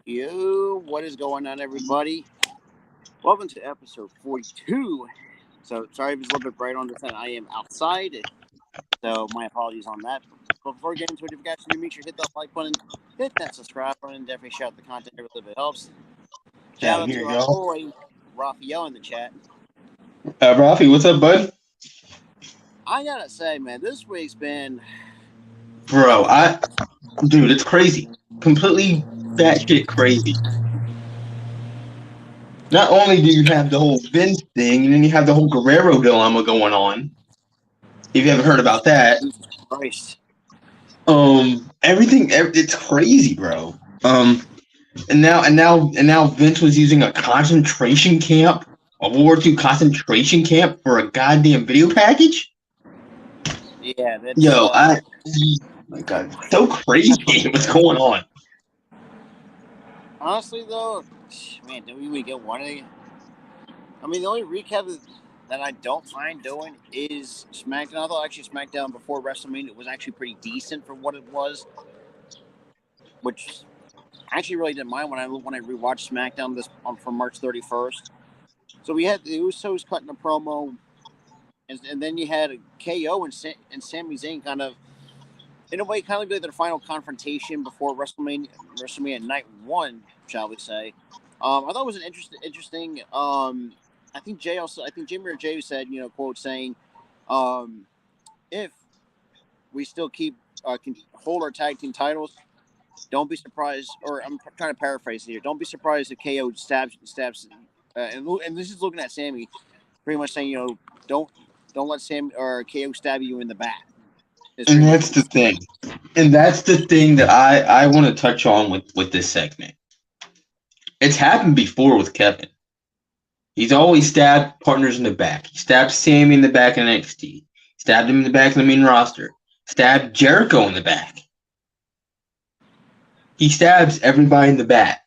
Yo, what is going on, everybody? Welcome to episode 42. So, sorry if it's a little bit bright on this end. I am outside, so my apologies on that. But before we get into it, if you guys can make sure to hit that like button, hit that subscribe button, definitely shout out the content every little bit helps. Shout out Here to you our go. boy, Raphael, in the chat. Rafi, what's up, bud? I gotta say, man, this week's been Bro, nothing but. dude, it's crazy. Completely batshit crazy. Not only do you have the whole Vince thing, and then you have the whole Guerrero dilemma going on. If you haven't heard about that, Jesus Christ. it's crazy, bro. And now Vince was using a concentration camp, a World War II concentration camp for a goddamn video package. Yeah, that's. Yo, my God, so crazy. What's going on? Honestly, though, man, do we get one of the. I mean, the only recap that I don't mind doing is SmackDown. Although actually SmackDown before WrestleMania was actually pretty decent for what it was, which I actually really didn't mind when I rewatched SmackDown from March 31st. So we had the Usos cutting a promo, and then you had KO and Sami Zayn kind of, in a way, kind of like their final confrontation before WrestleMania Night 1, shall we say. I thought it was an interesting. I think Jamie or Jay said, quote saying, if we still can hold our tag team titles, don't be surprised. Or I'm trying to paraphrase here. Don't be surprised if KO stabs, and this is looking at Sammy, pretty much saying, don't let Sam or KO stab you in the back. And that's the thing. And that's the thing that I want to touch on with this segment. It's happened before with Kevin. He's always stabbed partners in the back. He stabbed Sammy in the back in NXT. Stabbed him in the back of the main roster. Stabbed Jericho in the back. He stabs everybody in the back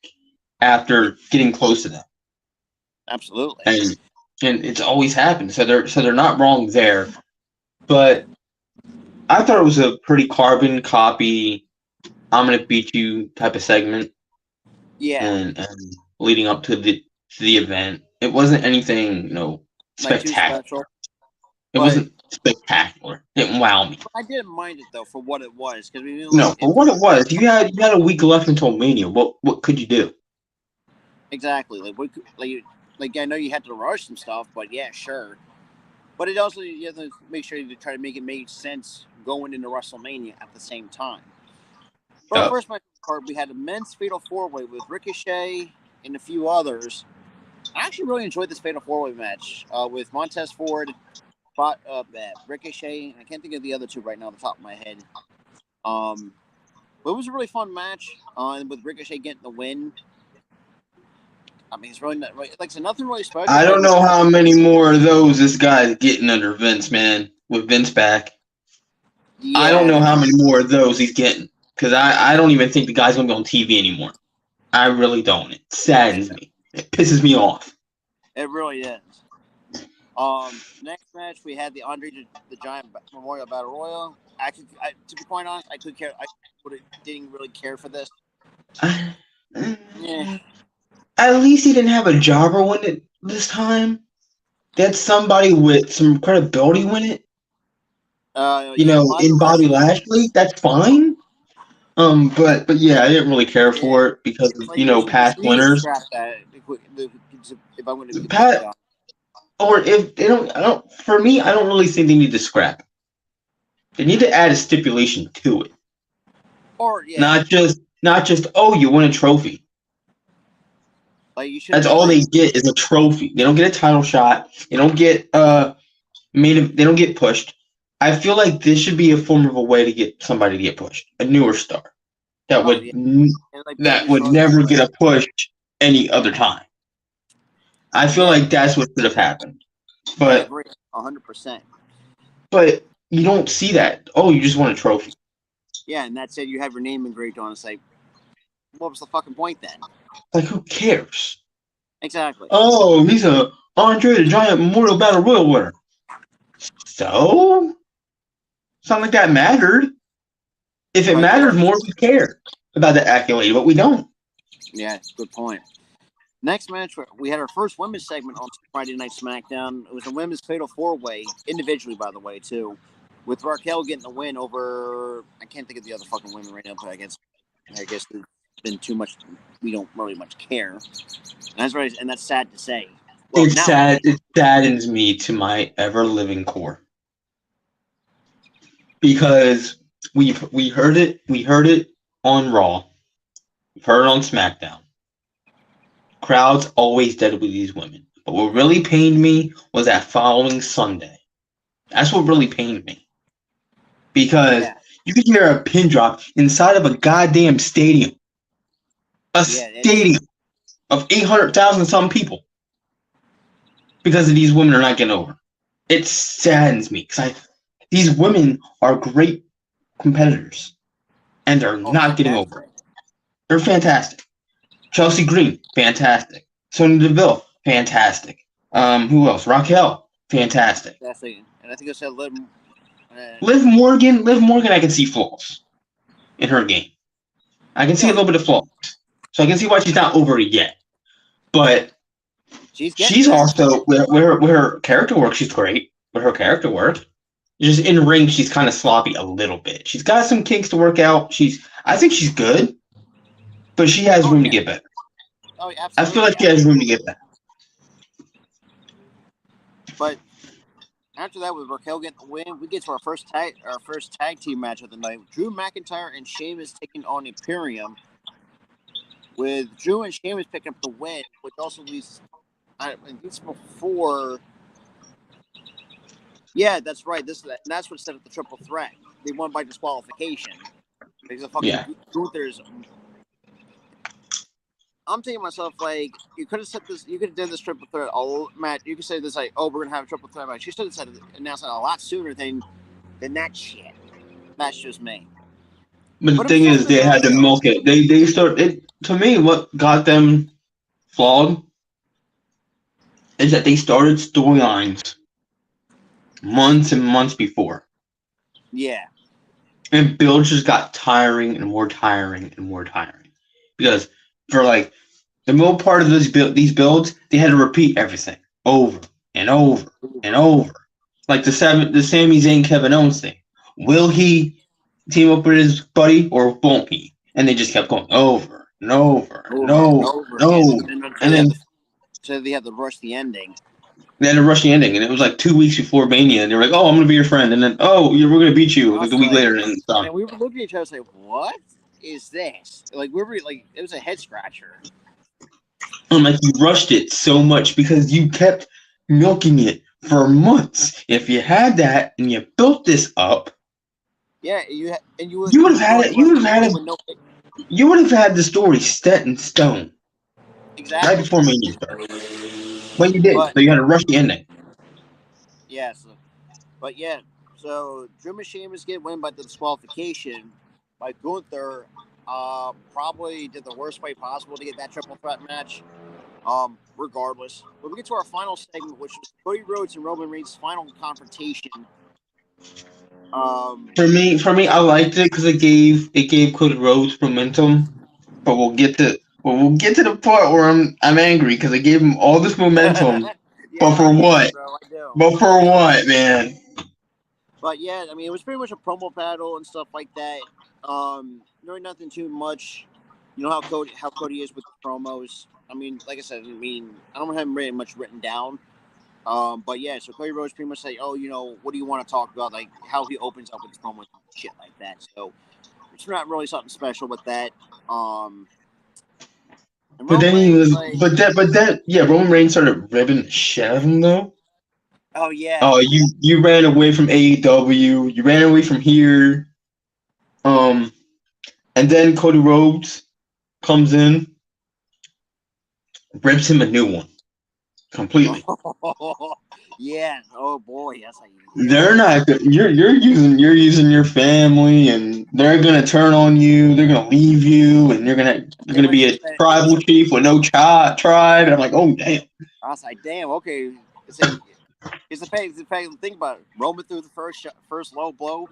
after getting close to them. Absolutely. And it's always happened. So they're not wrong there. But I thought it was a pretty carbon copy, I'm gonna beat you type of segment. Yeah. And leading up to the event, it wasn't anything, spectacular. It wasn't spectacular. It didn't wow me. I didn't mind it though for what it was, because for what it was. You had a week left until Mania. What could you do? Exactly. Like I know you had to rush some stuff, but yeah, sure. But it also, you have to make sure to try to make it make sense going into WrestleMania at the same time. For our first match card, we had a men's Fatal 4-Way with Ricochet and a few others. I actually really enjoyed this Fatal 4-Way match with Montez Ford, Ricochet. I can't think of the other two right now off the top of my head. But it was a really fun match, and with Ricochet getting the win. I mean, it's really not, like I said, nothing really special. I don't know how many more of those this guy's getting under Vince, man. With Vince back, yeah. I don't know how many more of those he's getting, because I don't even think the guy's gonna be on TV anymore. I really don't. It saddens me. It pisses me off. It really is. Next match we had the Andre the Giant Memorial Battle Royal. To be quite honest, I didn't really care for this. Yeah. At least he didn't have a jobber win it this time. They had somebody with some credibility win it. In Bobby Lashley, that's fine. But yeah, I didn't really care for it because past winners. If I'm going to or if they don't. For me, I don't really think they need to scrap. They need to add a stipulation to it. Or not just you win a trophy. That's all they get is a trophy. They don't get a title shot. They don't get They don't get pushed. I feel like this should be a form of a way to get somebody to get pushed, a newer star that would never get a push any other time. I feel like that's what should have happened. But I agree 100%. But you don't see that. Oh, you just won a trophy. Yeah, and that said, you have your name engraved on it. It's like, what was the fucking point then? Like, who cares? Exactly. Oh, he's a Andre the Giant Memorial Battle Royal winner. So? It's not like that mattered. If it mattered more, we care about the accolade, but we don't. Yeah, good point. Next match, we had our first women's segment on Friday Night SmackDown. It was a women's fatal four-way, individually, by the way, too, with Raquel getting the win over. I can't think of the other fucking women right now, but I guess there's been too much. We don't really much care, and that's right, and that's sad to say. Well, it's sad. It saddens me to my ever-living core because we heard it on Raw, we've heard it on SmackDown. Crowds always dead with these women. But what really pained me was that following Sunday. That's what really pained me. Because you could hear a pin drop inside of a goddamn stadium. Stadium of 800,000 some people. Because of these women are not getting over. It saddens me. Because these women are great competitors. And they're not getting over. They're fantastic. Chelsea Green, fantastic. Sonya Deville, fantastic. Who else? Raquel, fantastic. And I think I said Liv Morgan. Liv Morgan, I can see flaws in her game. I can see a little bit of flaws, so I can see why she's not over yet. But she's also with her character work. She's great with her character work. Just in ring, she's kind of sloppy a little bit. She's got some kinks to work out. I think she's good. But she has room to get better. Oh, absolutely. I feel like she has room to get better. But after that, with Raquel getting the win, we get to our first tag team match of the night. Drew McIntyre and Sheamus taking on Imperium. With Drew and Sheamus picking up the win, which also leads. I think it's before. Yeah, that's right. That's what set up the triple threat. They won by disqualification because of fucking Gunther's. I'm thinking to myself, like, you could have said this, you could have done this triple threat match. You could say this, like, oh, we're gonna have a triple threat match. You should have said announced it a lot sooner than that shit. That's just me. But the thing is, they had to milk it. They started. To me, what got them flawed is that they started storylines months and months before. Yeah. And builds just got tiring and more tiring and more tiring because for like the middle part of these builds, they had to repeat everything over and over and over. Like the Sami Zayn Kevin Owens thing. Will he team up with his buddy or won't he? And they just kept going over and over and over and over. And then so they had to rush the ending. They had to rush the ending, and it was like 2 weeks before Mania, and they were like, "Oh, I'm gonna be your friend," and then, "Oh, we're gonna beat you," like a week later, and it's done. And we were looking at each other, like, "What is this?" Like we were like, it was a head scratcher. I'm like, you rushed it so much because you kept milking it for months. If you had that and you built this up, yeah, you would have had it. You would have had the story set in stone. Exactly. Right before Mania started. But you did. But you had to rush the ending. Yes. But yeah, so Drew and Sheamus get win by the disqualification by Gunther. Probably did the worst way possible to get that triple threat match. Regardless. But we get to our final segment, which was Cody Rhodes and Roman Reigns' final confrontation. For me, I liked it because it gave Cody Rhodes momentum. But we'll get to the part where I'm angry because I gave him all this momentum. But for what? But for what, man? But yeah, I mean, it was pretty much a promo battle and stuff like that. Really nothing too much. You know how Cody is with the promos. I mean, like I said, I don't have really much written down. But yeah, so Cody Rhodes pretty much say, "Oh, you know, what do you want to talk about?" Like how he opens up with his promos and shit like that. So it's not really something special with that. But then he was, like, but then, Roman Reigns started ripping the shit out of him though. Oh yeah. Oh, you ran away from AEW. You ran away from here. And then Cody Rhodes comes in, rips him a new one, completely. Yeah. Oh boy, that's how you. They're not good. You're using your family, and they're gonna turn on you. They're gonna leave you, and you're gonna be a tribal chief with no tribe. And I'm like, oh damn. I was like, damn. Okay. Here's the fact. Think about it. Roman threw the first low blow,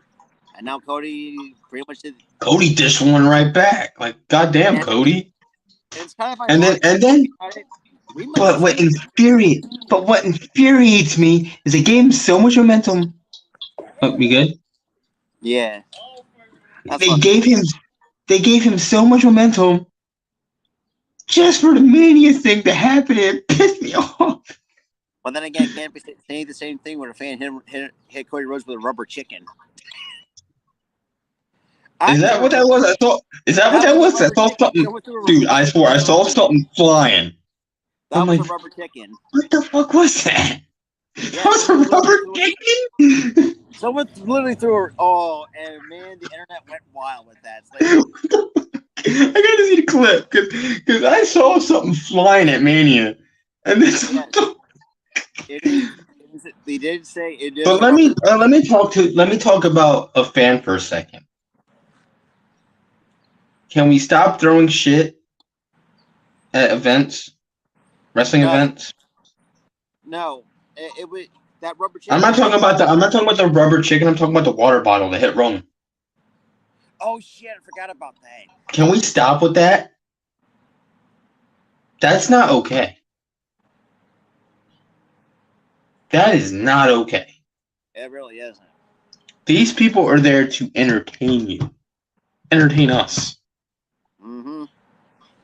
and now Cody pretty much did. Cody dished one right back. Like, goddamn, Cody. it's kind of And then ironic. and then We might but actually be. what infuriates me is they gave him so much momentum. Oh, we good? Yeah, that's They what. gave him they gave him so much momentum just for the Mania thing to happen. It pissed me off. But then again, can't be saying the same thing when a fan hit Cody Rhodes with a rubber chicken. I Is that never what knew that was? I thought. Is that what that that was a was? I rubber saw chicken. something. Someone threw Dude, I swore I a saw rubber. something flying. I'm That was like, a rubber chicken. what the fuck was that? That Yeah, was a rubber chicken. someone literally threw her. Oh, and man, the internet went wild with that. It's like, I gotta see the clip because I saw something flying at Mania, and then yeah, it is. They did say it is But a rubber. let me talk about a fan for a second. Can we stop throwing shit at events, wrestling No, events? no, it was that rubber I'm chicken not was talking made. about the rubber chicken. I'm talking about the water bottle that hit Roman. Oh shit! I forgot about that. Can we stop with that? That's not okay. That is not okay. It really isn't. These people are there to entertain you, entertain us. Mm-hmm.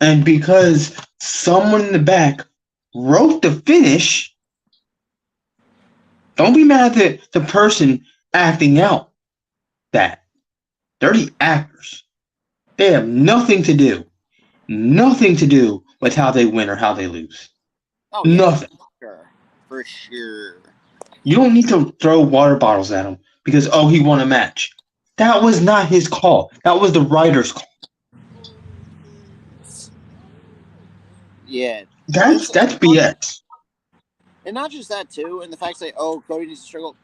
And because someone in the back wrote the finish, don't be mad at the person acting out that. They're the actors. They have nothing to do with how they win or how they lose. Oh yeah, Nothing. for sure. You don't need to throw water bottles at him because, oh, he won a match. That was not his call. That was the writer's call. Yeah, That's BS. and not just that too, and the fact that Cody needs to struggle.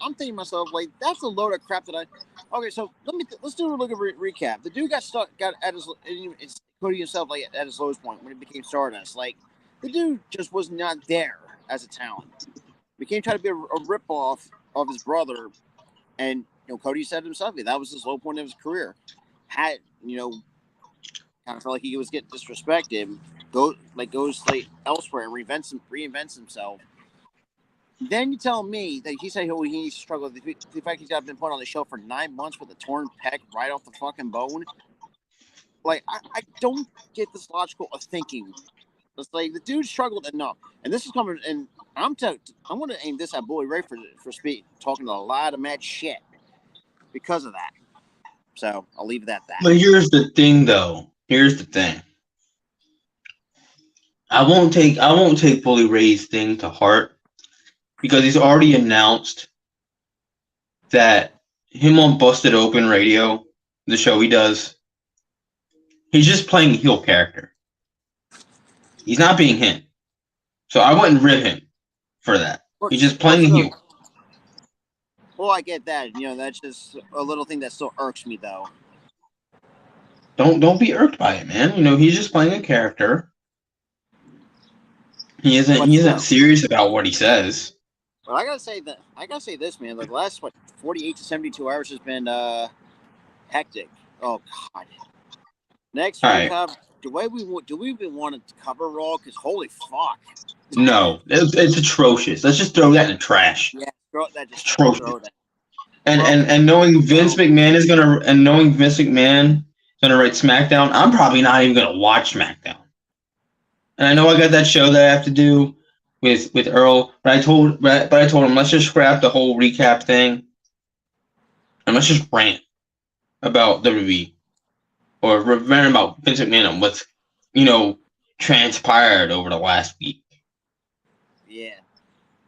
I'm thinking to myself like that's a load of crap that I. Okay, so let's do a look at recap. The dude got at his it's Cody himself like at his lowest point when he became Stardust. Like the dude just was not there as a talent. Became trying to be a ripoff of his brother, and Cody said himself that was his low point of his career. Had kind of felt like he was getting disrespected. Goes like elsewhere and reinvents himself. Then you tell me that he said he needs to struggle with the fact he's been put on the show for 9 months with a torn pec right off the fucking bone. Like I don't get this logical of thinking. It's like the dude struggled enough, and this is coming. And I'm going to aim this at Bully Ray for speed, talking a lot of mad shit because of that. So I'll leave it at that. But here's the thing, though. Here's the thing. I won't take Bully Ray's thing to heart because he's already announced that him on Busted Open Radio, the show he does, he's just playing a heel character. He's not being him. So I wouldn't rip him for that. He's just playing a heel. Well, I get that. That's just a little thing that still irks me, though. Don't be irked by it, man. He's just playing a character. He isn't serious about what he says. But I gotta say this, man. The last 48 to 72 hours has been hectic. Oh god. Next week, do we even want to cover Raw? Because holy fuck. No, it's atrocious. Let's just throw that in the trash. Yeah, throw that. Just atrocious. Throw that. And knowing Vince McMahon is gonna write SmackDown, I'm probably not even gonna watch SmackDown. And I know I got that show that I have to do with Earl, but I told him let's just scrap the whole recap thing and let's just rant about WWE or rant about Vince McMahon and what's transpired over the last week. Yeah.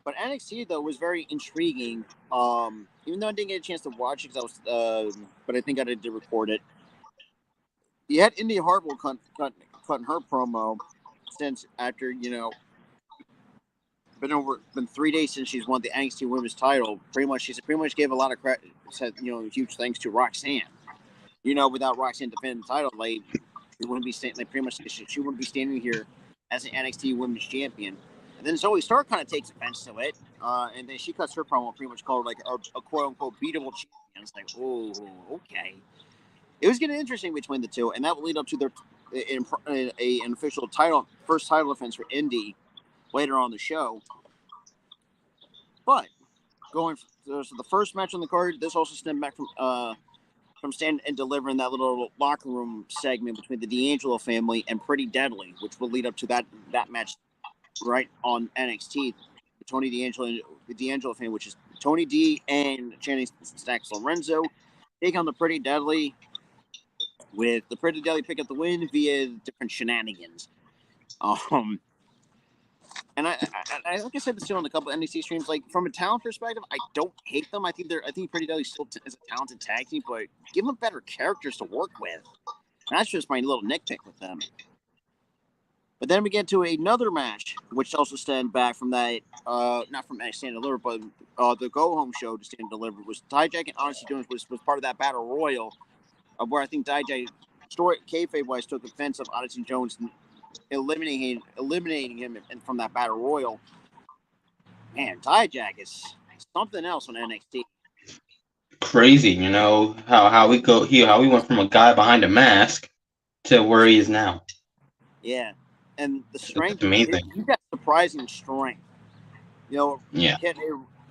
But NXT though was very intriguing. Even though I didn't get a chance to watch it, because I was, but I think I did record it. You had India Hartwell cutting her promo since after been 3 days since she's won the NXT Women's title. She pretty much gave a lot of credit. Said huge thanks to Roxanne. Without Roxanne defending the title, like she wouldn't be standing. Like pretty much she wouldn't be standing here as an NXT Women's Champion. And then Zoe Stark kind of takes offense to it, and then she cuts her promo, pretty much called her like a quote unquote beatable champion. It's like, oh, okay. It was getting interesting between the two, and that will lead up to an official first title defense for Indy later on the show. But going so the first match on the card, this also stemmed back from Stand and Delivering that little locker room segment between the D'Angelo family and Pretty Deadly, which will lead up to that match right on NXT. Tony D'Angelo, the D'Angelo family, which is Tony D and Channing Stacks Lorenzo, take on the Pretty Deadly, with the Pretty Deadly pick up the win via different shenanigans. And I like I said this too on a couple of NXT streams. Like from a talent perspective, I don't hate them. I think Pretty Deadly still is a talented tag team, but give them better characters to work with. And that's just my little nitpick with them. But then we get to another match, which also stemmed back from that, not from Stand and Deliver, but the Go Home show to Stand and Deliver, was Dijak and Odyssey Jones was part of that battle royal, where I think Dijak, kayfabe-wise, took offense of Odyssey Jones eliminating him from that battle royal. Man, Dijak is something else on NXT. Crazy, how we went from a guy behind a mask to where he is now. Yeah, and the strength. That's amazing. He got surprising strength. Yeah.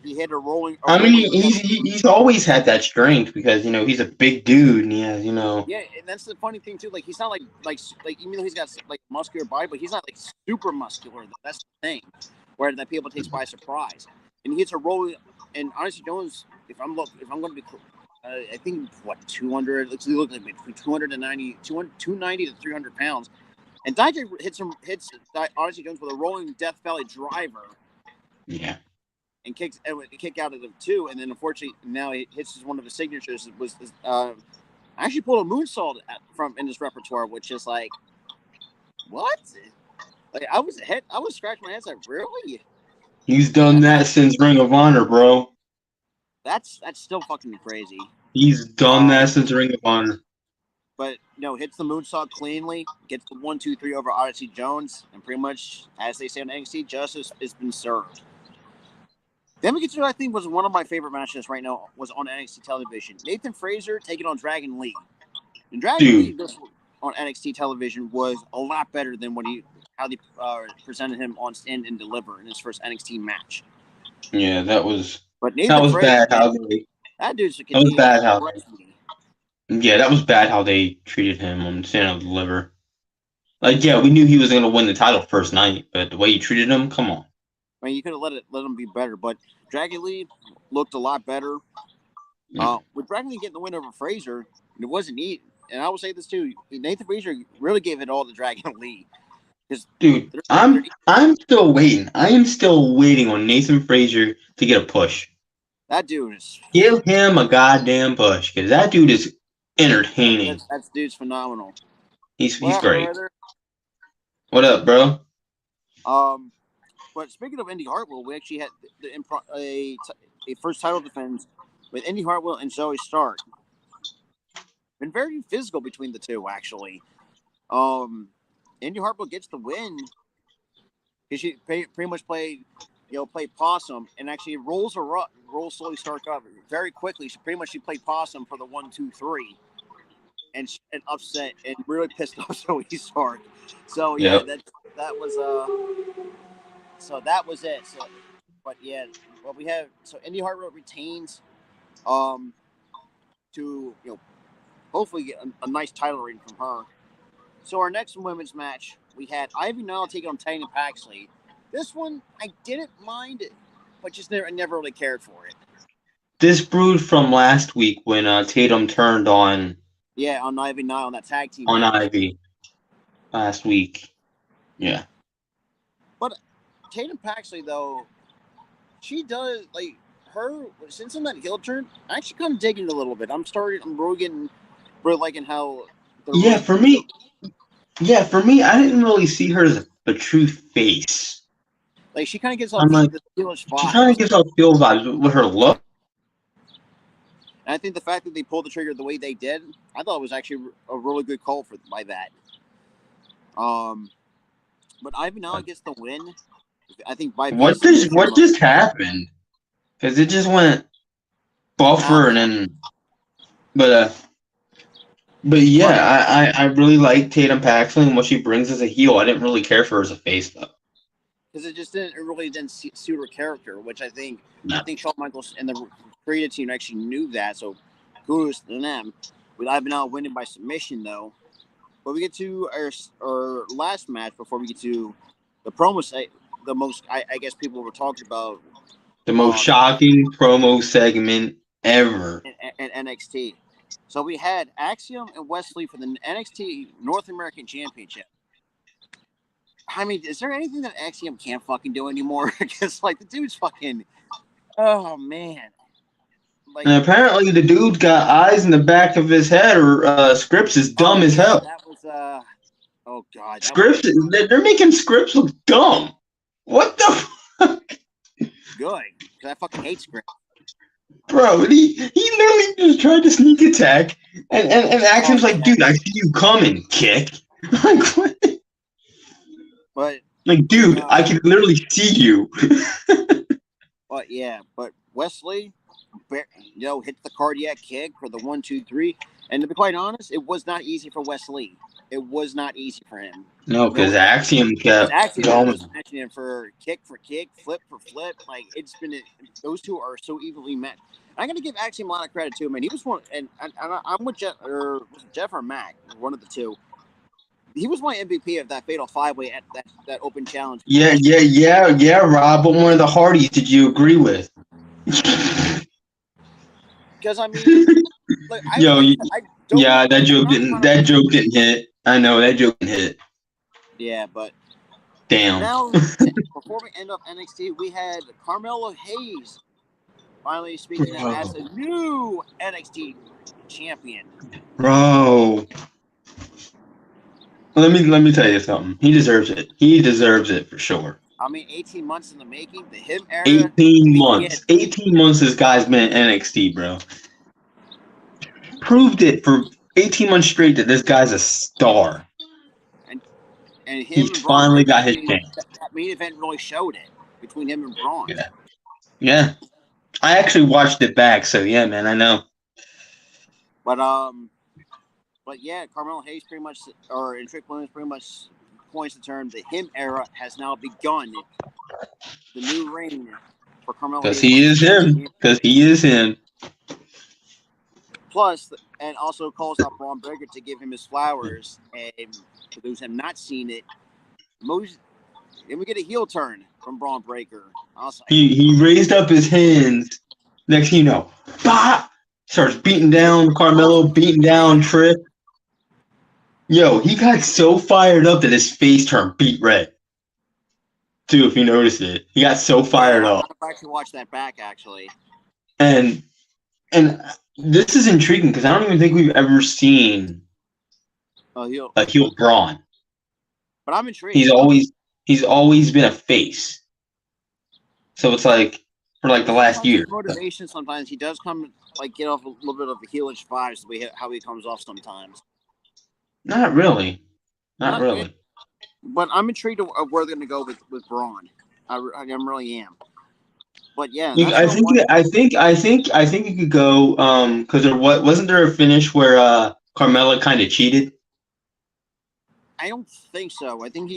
He had a rolling. He's always had that strength because he's a big dude and he has Yeah, and that's the funny thing too. Like he's not like even though he's got like muscular body, but he's not like super muscular. That's the thing, where that people takes by surprise. And he hits a rolling. And Odyssey Jones, if I'm going to be, I think 200. Let's look at between 290 to 300 pounds. And Dijak hits Odyssey Jones with a rolling Death Valley driver. Yeah. And kick out of the two, and then unfortunately now he hits one of his signatures. Was actually pulled a moonsault from in his repertoire, which is like, what? Like I was scratching my head. Like, really? He's done that since Ring of Honor, bro. That's still fucking crazy. He's done that since Ring of Honor. But hits the moonsault cleanly, gets the 1-2-3 over Odyssey Jones, and pretty much, as they say on NXT, justice has been served. Then we get to, I think, was one of my favorite matches right now, was on NXT television. Nathan Frazer taking on Dragon Lee. And Dragon Lee on NXT television was a lot better than how they presented him on Stand and Deliver in his first NXT match. Yeah, that was bad. That was bad how they treated him on Stand and Deliver. Like, yeah, we knew he was going to win the title first night, but the way you treated him, come on. I mean, you could have let him be better, but Dragon Lee looked a lot better. With Dragon Lee getting the win over Frazer, it wasn't neat. And I will say this too: Nathan Frazer really gave it all to Dragon Lee. Dude, I'm still waiting. I am still waiting on Nathan Frazer to get a push. That dude is. Give him a goddamn push, because that dude is entertaining. That dude's phenomenal. He's great. What up, bro? But speaking of Indy Hartwell, we actually had a first title defense with Indy Hartwell and Zoe Stark. Been very physical between the two, actually. Indy Hartwell gets the win because she pretty much played possum and actually rolls slowly Stark up very quickly. She played possum for the 1-2-3 and upset and really pissed off Zoe Stark. So yeah, that was So that was it. So, but yeah, what we have. So Indy Hartwell retains, to hopefully get a nice title reign from her. So our next women's match, we had Ivy Nile taking on Tatum Paxley. This one I didn't mind it, but just never really cared for it. This brewed from last week when Tatum turned on. Yeah, on Ivy Nile on that tag team. On match. Ivy. Last week. Yeah. But Tatum Paxley, though, she does, like, her, since in that heel turn, I actually kind of digging it a little bit. I'm really liking how... For me, I didn't really see her as a true face. Like, she kind of gives off the heelish vibes. She kind of gives off heel vibes with her look. And I think the fact that they pulled the trigger the way they did, I thought it was actually a really good call by that. But Ivy Nile gets the win. I think by what just happened? Because it just went buffer and then, but But But yeah, I really like Tatum Paxley and what she brings as a heel. I didn't really care for her as a face though. because it really didn't suit her character, which No. I think Shawn Michaels and the creative team actually knew that. So kudos to them. With Ivan winning by submission though. But we get to our last match before we get to the promo site. The most I guess people were talking about The most um, shocking promo segment ever. in NXT. So we had Axiom and Wesley for the NXT North American Championship. I mean, is there anything that Axiom can't fucking do anymore? Because like the dude's fucking, oh man, like And apparently the dude's got eyes in the back of his head, or Scripps is dumb oh as yeah, hell. that was oh god, that was Scripps, they're making Scripps look dumb. What the fuck? good because I fucking hate script. Bro, he literally just tried to sneak attack, and Axiom's like, dude, I see you coming, kick. Like, what? But Like, dude, I can literally see you. but Wesley, hit the cardiac kick for the 1-2-3, and to be quite honest, it was not easy for Wesley. It was not easy for him. No, because Axiom kept Axiom was going. matching him for kick, flip for flip. Like it's been, those two are so evenly matched. I'm gonna give Axiom a lot of credit too, man. He was one, and I'm with Jeff or Jeff or Mac, one of the two. He was my MVP of that Fatal 5-Way at that open challenge. Yeah, Rob. What one of the Hardys did you agree with? Because I mean, like, that joke didn't hit. I know that joke didn't hit. Yeah, but damn. Now, before we end up NXT, we had Carmelo Hayes finally speaking out as a new NXT champion. Bro. Let me tell you something. He deserves it. He deserves it for sure. I mean, 18 months in the making. The him era. 18 months. 18 months this guy's been in NXT, bro. Proved it for 18 months straight that this guy's a star. And he's finally got his chance. That main event really showed it between him and Braun. Yeah. I actually watched it back, so yeah, man, I know. But yeah, Carmelo Hayes pretty much, and Trick Williams pretty much coins the term. The him era has now begun. The new reign for Carmelo Hayes. Because he is him. Plus, and also calls out Braun Breaker to give him his flowers. And for those who have not seen it, then we get a heel turn from Braun Breaker. He raised up his hands. Next thing you know, bah! Starts beating down Carmelo, beating down Trick. Yo, he got so fired up that his face turned beet red. Too, if you noticed it. He got so fired up. I've actually watched that back, actually. And this is intriguing because I don't even think we've ever seen a heel Braun. But I'm intrigued. He's always been a face. So it's like for like the last year. Motivation sometimes he does come get off a little bit of the heelish vibes how he comes off sometimes. Not really. Not really. But I'm intrigued of where they're going to go with Braun. I really am. But yeah, I think you could go because wasn't there a finish where Carmella kind of cheated? I don't think so. I think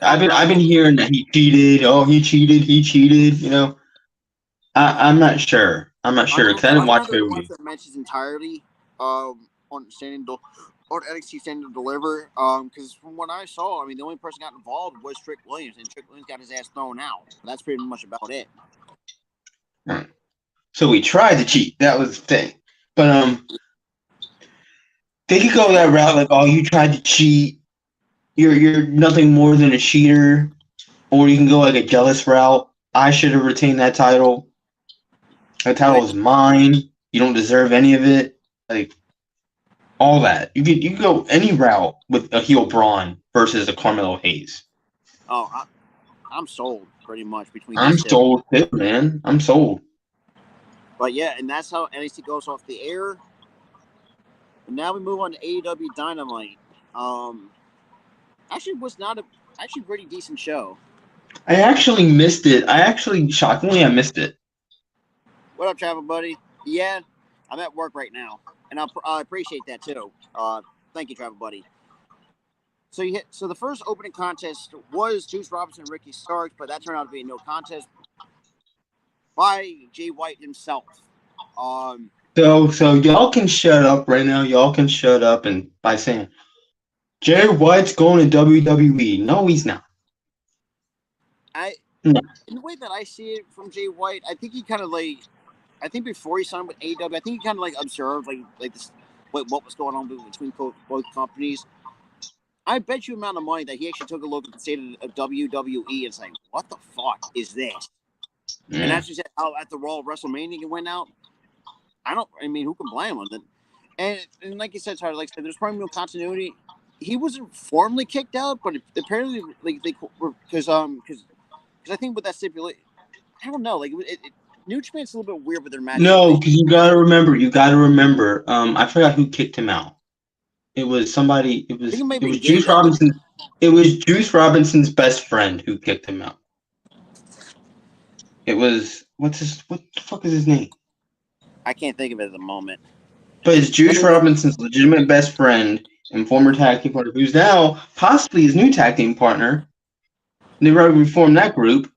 I've been hearing that he cheated. Oh, he cheated. You know, I'm not sure. Because I didn't watch the movie. The match is entirely on NXT Stand and Deliver. Because from what I saw, I mean, the only person got involved was Trick Williams, and Trick Williams got his ass thrown out. That's pretty much about it. So we tried to cheat. That was the thing. But they could go that route, like, oh, you tried to cheat. You're nothing more than a cheater. Or you can go like a jealous route. I should have retained that title. That title is mine. You don't deserve any of it. Like all that. You can go any route with a heel Braun versus a Carmelo Hayes. Oh, I'm sold pretty much between. I'm sold too, man. I'm sold. But yeah, and that's how NXT goes off the air. And now we move on to AEW Dynamite. Actually was not a pretty decent show. I actually missed it. Shockingly, I missed it. What up, travel buddy? Yeah, I'm at work right now, and I appreciate that too. Thank you, travel buddy. So the first opening contest was Juice Robinson and Ricky Starks, but that turned out to be a no contest by Jay White himself. So y'all can shut up right now. Y'all can shut up and by saying Jay White's going to WWE. No, he's not. No. In the way that I see it from Jay White, I think he kind of like, I think before he signed with AEW, I think he kind of like observed like this, what was going on between both companies. I bet you amount of money that he actually took a look at the state of WWE and saying, "What the fuck is this?" Yeah. And as you said, how at the Raw WrestleMania he went out. I mean, who can blame him? And like you said, Tyler, like I said, there's probably no continuity. He wasn't formally kicked out, but apparently, like they were because I think with that stipulation, I don't know, like New Japan's a little bit weird with their matches. No, because you gotta remember. I forgot who kicked him out. It was somebody. It was Juice Robinson. It was Juice Robinson's best friend who kicked him out. It was what the fuck is his name? I can't think of it at the moment. But it's Juice Robinson's legitimate best friend and former tag team partner, who's now possibly his new tag team partner. They already reformed that group.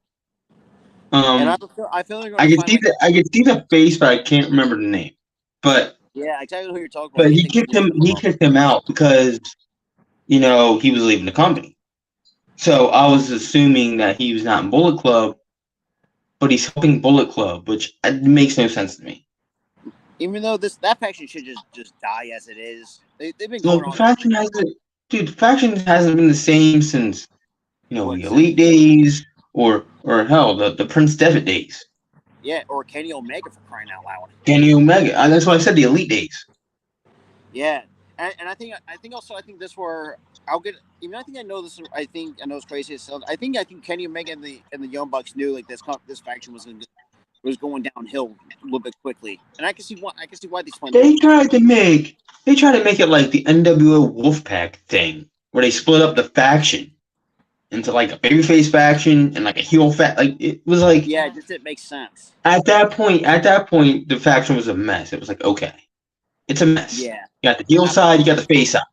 And I feel like I can see the face, but I can't remember the name. But yeah, exactly who you're talking about. But he kicked him out because he was leaving the company. So I was assuming that he was not in Bullet Club, but he's helping Bullet Club, which makes no sense to me. Even though that faction should just die as it is. They've been going on. The faction hasn't been the same since the Elite days or hell the Prince Devitt days. Yeah, or Kenny Omega, for crying out loud. Kenny Omega. That's why I said the Elite days. Yeah, and I think this where I'll get. Even I think I know this. I know it's crazy as hell. I think Kenny Omega and the Young Bucks knew like this faction was going downhill a little bit quickly, and I can see why they split. They tried to make it like the NWO Wolfpack thing, where they split up the faction into like a babyface faction and like a heel like it was like it just didn't make sense. At that point, the faction was a mess. It was like, okay, it's a mess. Yeah, you got the heel side, you got the face side.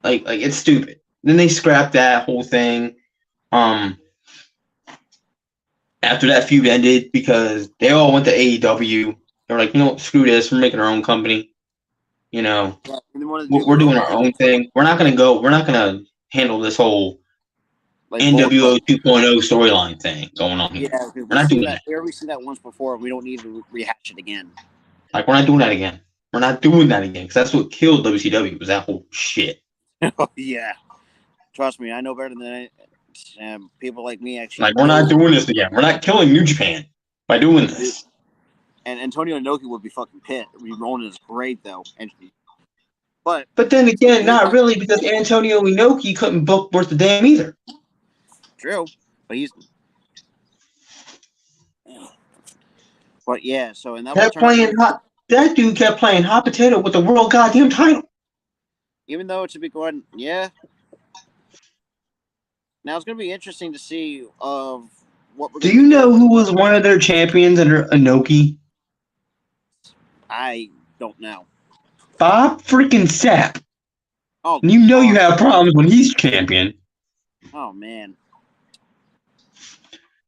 Like it's stupid. Then they scrapped that whole thing. After that feud ended, because they all went to AEW, they're like, screw this. We're making our own company. We're doing our own thing. We're not gonna handle this whole like NWO 2.0 storyline thing going on here. Yeah, we're not doing that. We already seen that once before. We don't need to rehash it again. Like, we're not doing that again. We're not doing that again, because that's what killed WCW, was that whole shit. Oh, yeah. Trust me, I know better than people like me actually. Like, we're not doing this again. We're not killing New Japan by doing this. And Antonio Inoki would be fucking pissed. We'd be rolling in his grave, though. But then again, not really, because Antonio Inoki couldn't book worth a damn either. True, but he's. But yeah, so and that dude kept playing hot potato with the world goddamn title. Even though it's a big one, yeah. Now it's going to be interesting to see of what we're. Do you know who was one of their champions under Inoki? I don't know. Bob freaking Sapp. Oh, you have problems when he's champion. Oh man.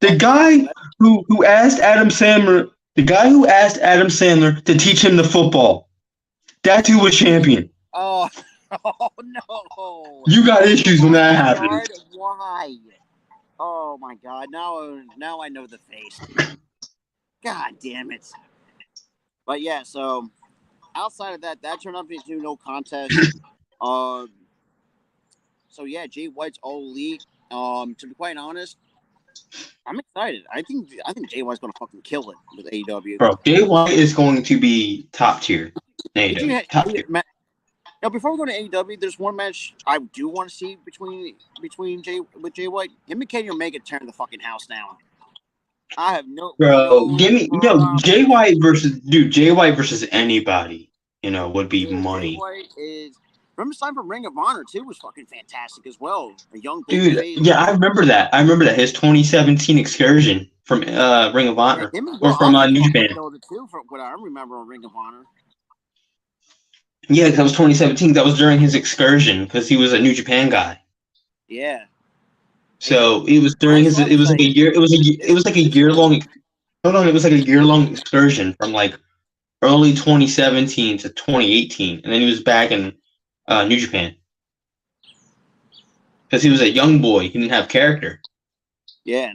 The guy who asked Adam Sandler to teach him the football. That's who was champion. Oh no. You got issues when that happens. Why? Oh my God. Now I know the face. God damn it. But yeah, so outside of that turned out to be no contest. So yeah, Jay White's all elite. To be quite honest, I'm excited. I think Jay White's gonna fucking kill it with AEW. Bro, Jay White is going to be top tier. Top tier. Now, before we go to AEW, there's one match I do want to see between Jay White. Him and Kenny Omega tearing the fucking house down. I have no. Bro, Jay White versus anybody, would be money. Jay White is. Remember, sign from Ring of Honor too was fucking fantastic as well. A young dude. Yeah, I remember that. His 2017 excursion from Ring of Honor or from New Japan. Too, from what I remember on Ring of Honor. Yeah, that was 2017. That was during his excursion because he was a New Japan guy. Yeah. So it was during That's his. what I'm It was like a saying. year. It was like a year long. Hold on, it was like a year long excursion from like early 2017 to 2018, and then he was back in New Japan because he was a young boy. He didn't have character. Yeah.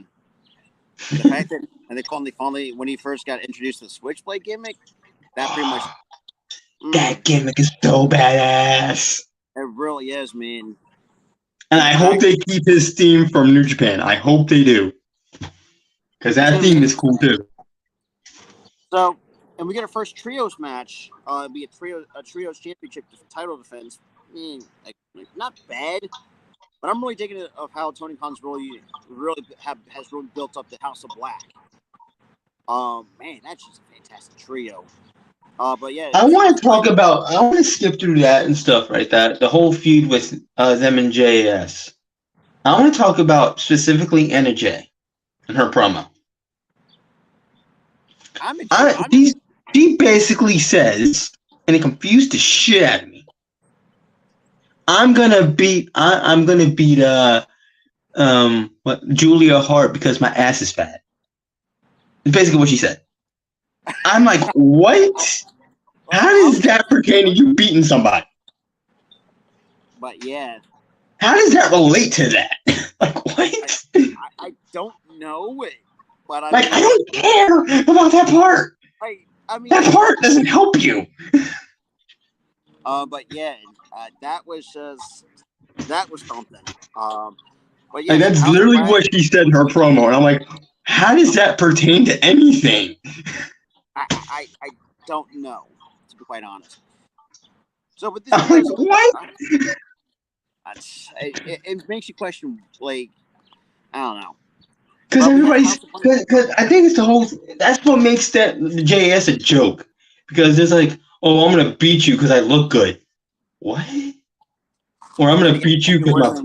And the fact that and they finally when he first got introduced to the Switchblade gimmick, that pretty much That gimmick is so badass. it really is, man. And And the I hope fact they keep his theme from New Japan. I hope they do. Because it's that gonna be theme is cool interesting. too. So, and we get our first trios match. It'll be a trios championship title defense. Not bad, but I'm really digging it of how Tony Khan's has really built up the House of Black. Man, that's just a fantastic trio. But yeah, I want to talk about. I want to skip through that and stuff right that the whole feud with them and JS. I want to talk about specifically Anna Jay and her promo. She basically says, and it confused the shit out of me. I'm gonna beat Julia Hart because my ass is fat. It's basically what she said. I'm like, what? How does that pertain to you beating somebody? But yeah. How does that relate to that? Like, what? I don't know it. But I don't care about that part. I mean, that part doesn't help you. But yeah, that was something. But yeah, that's literally what she said in her promo, and I'm like, how does that pertain to anything? I don't know, to be quite honest. So, but this I'm like, what? It makes you question, like, I don't know. Because I think it's the whole. That's what makes the JS a joke. Because it's like, oh, I'm gonna beat you because I look good. What? Or I'm gonna beat you because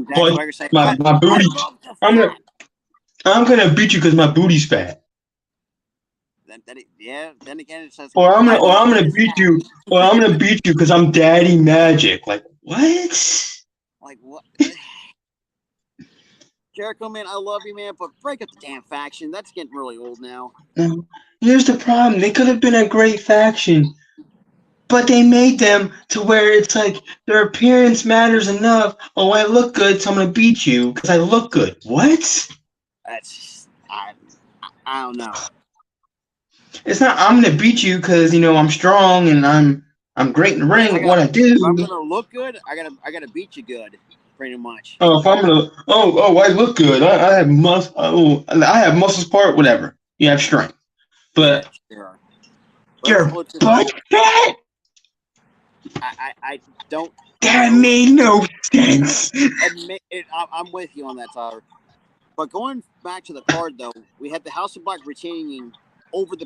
my booty. I'm gonna beat you because my booty's fat. Then again, it says. Or I'm gonna beat you. Or I'm gonna beat you because I'm Daddy Magic. Like what? Like what? Jericho, man, I love you, man, but break up the damn faction. That's getting really old now. Here's the problem. They could have been a great faction, but they made them to where it's like their appearance matters enough. Oh, I look good, so I'm gonna beat you because I look good. What? That's I don't know. It's not. I'm gonna beat you because I'm strong and I'm great in the ring at what I do. If I'm gonna look good, I gotta beat you good. Pretty much. Oh, if I'm gonna, I look good. I have I have muscles part, whatever. You have strength, but yeah, you're butt fat. I don't. That made no sense. I'm with you on that, Tyler. But going back to the card, though, we had the House of Black retaining over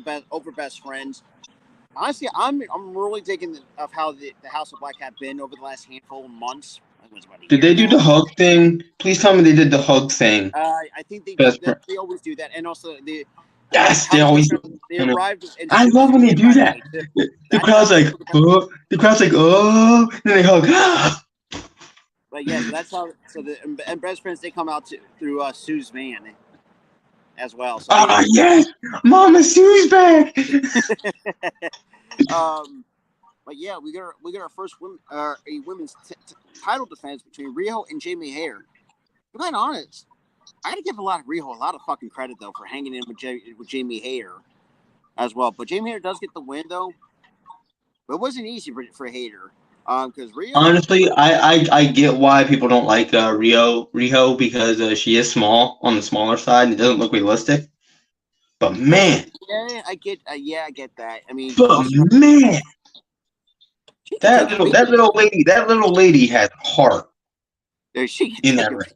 best friends. Honestly, I'm really digging of how the House of Black have been over the last handful of months. Did they do the hug thing? Please tell me they did the hug thing. I think they always do that, and also yes, they always. They arrived. I love when they do that. The crowd's like, oh, and then they hug. But yeah, so that's how. So and best friends they come out through Sue's van as well. So yes, Mama Sue's back. But yeah, we got our first women's title defense between Riho and Jamie Hayter. To be quite honest, I got to give Riho a lot of fucking credit though for hanging in with Jamie Hayter as well. But Jamie Hayter does get the win though. But it wasn't easy for Hayter. Because Riho. Honestly, I get why people don't like Riho because she is small on the smaller side and it doesn't look realistic. But man, yeah, I get that. I mean, but man, that little lady has heart. In that ring.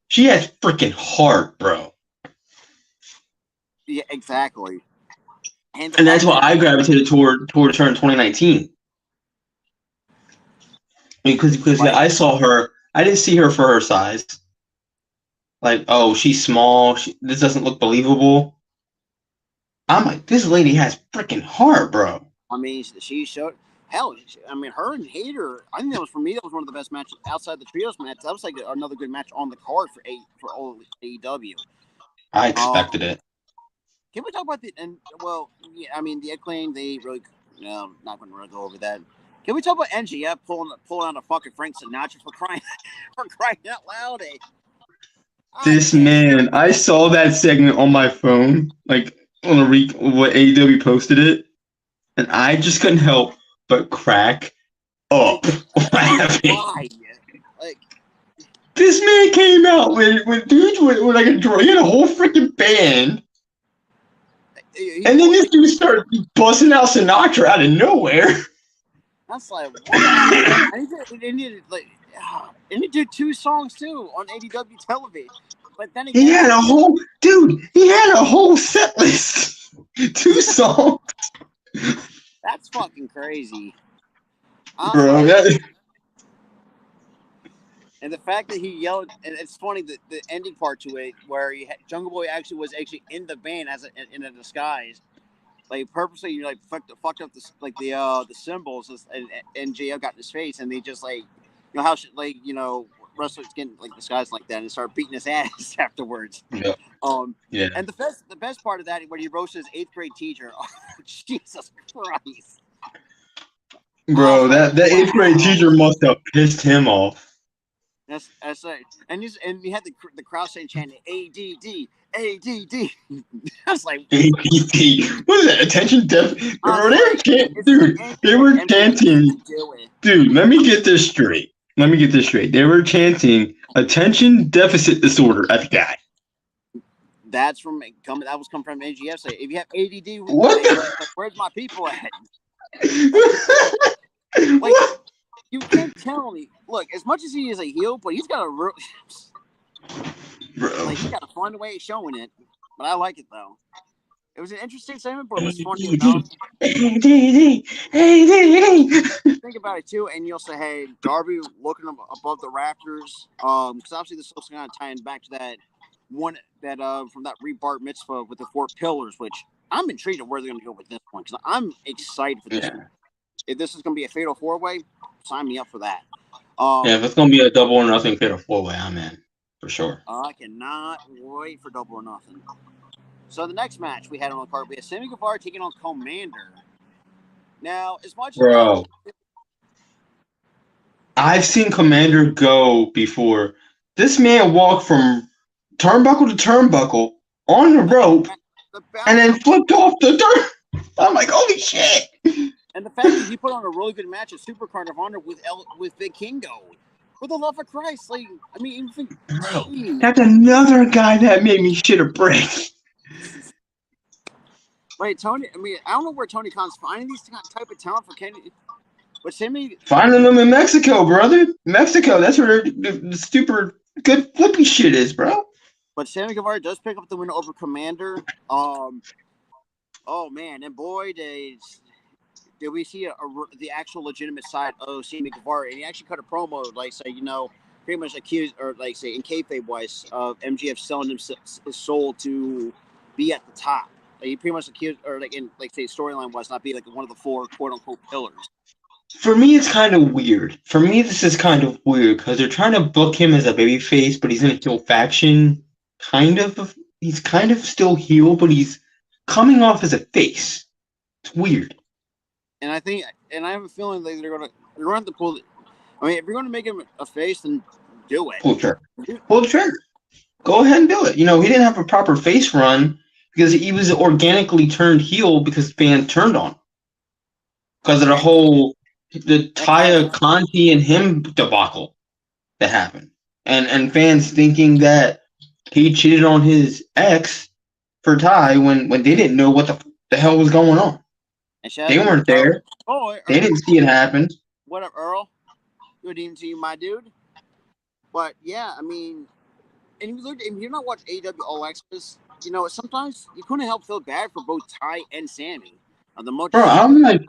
She has freaking heart, bro. Yeah, exactly. And that's why I gravitated toward her in 2019. Because I saw her, I didn't see her for her size. Like, oh, she's small. This doesn't look believable. I'm like, this lady has freaking heart, bro. I mean, she showed hell, I mean, her and Hater. I think that was for me. That was one of the best matches outside the trios match. That was like another good match on the card for all AEW. I expected it. Can we talk about yeah, I mean, the Acclaim, they really, no, not going to really go over that. Can we talk about MJF pulling out a fucking Frank Sinatra for crying out loud? This man, I saw that segment on my phone, like on what AEW posted it, and I just couldn't help but crack up laughing. Like, this man came out with dudes with like he had a whole freaking band. And then this dude started busting out Sinatra out of nowhere. That's like, what? They needed do 2 songs too on AEW television. But then again, he had a whole set list. 2 songs. That's fucking crazy. Bro, and the fact that he yelled, and it's funny that the ending part to it, where Jungle Boy was actually in the band in a disguise, like purposely, fucked up the symbols, and JL got in his face, and they just how wrestlers getting disguised like that and start beating his ass afterwards. Yeah. Yeah. And the best part of that, when he roasted his 8th grade teacher, Jesus Christ. Bro, that 8th grade teacher must have pissed him off. That's right. And you had the crowd saying, chanting ADD, ADD. I was like, ADD. What is that? Attention deficit? They were chanting. Dude, let me get this straight. They were chanting attention deficit disorder at the guy. That was coming from MJF. Say, if you have ADD, where's my people at? You can't tell me. Look, as much as he is a heel, but he's got a he's got a fun way of showing it. But I like it though. It was an interesting segment, but it was funny enough. Think about it too, and you'll say, "Hey, Darby looking above the rafters," because obviously this is also kind of tying back to that one from that Bar Mitzvah with the 4 pillars, which I'm intrigued at where they're going to go with this one because I'm excited for this one. If this is going to be a fatal 4-way, sign me up for that. If it's going to be a double or nothing fatal 4-way, I'm in for sure. I cannot wait for double or nothing. So the next match we had on the card, we had Sammy Guevara taking on Commander. Now, as much as I've seen Commander go before. This man walked from turnbuckle to turnbuckle on the rope and then flipped off the dirt. I'm like, holy shit. And the fact that he put on a really good match at Supercard of Honor with Big Kingo. For the love of Christ. Bro, that's another guy that made me shit a brick. Wait, Tony, I don't know where Tony Khan's finding these type of talent for Kenny. But Sammy... Finding them in Mexico, brother. Mexico, that's where the super good flippy shit is, bro. But Sammy Guevara does pick up the win over Commander. Oh, man. And boy, did we see the actual legitimate side of Sammy Guevara. And he actually cut a promo, pretty much accused, or in kayfabe wise, of MJF selling his soul to be at the top. He pretty much accused, or storyline wise, not be one of the 4 quote unquote pillars. For me, it's kind of weird. For me, this is kind of weird because they're trying to book him as a babyface, but he's in a heel faction. He's kind of still heel, but he's coming off as a face. It's weird. And I have a feeling they're going to have to pull it. If you're going to make him a face, then do it. Pull the trigger. Go ahead and do it. He didn't have a proper face run because he was organically turned heel because fans turned on him. Because of the Taya, Conti, and him debacle that happened. And fans thinking that he cheated on his ex for Ty when they didn't know what the hell was going on. They weren't there. They didn't see it happen. What up, Earl? Good evening to you, my dude. But yeah, and if you're not watching AEW All Access, sometimes you couldn't help feel bad for both Ty and Sammy. Bro, I'm like,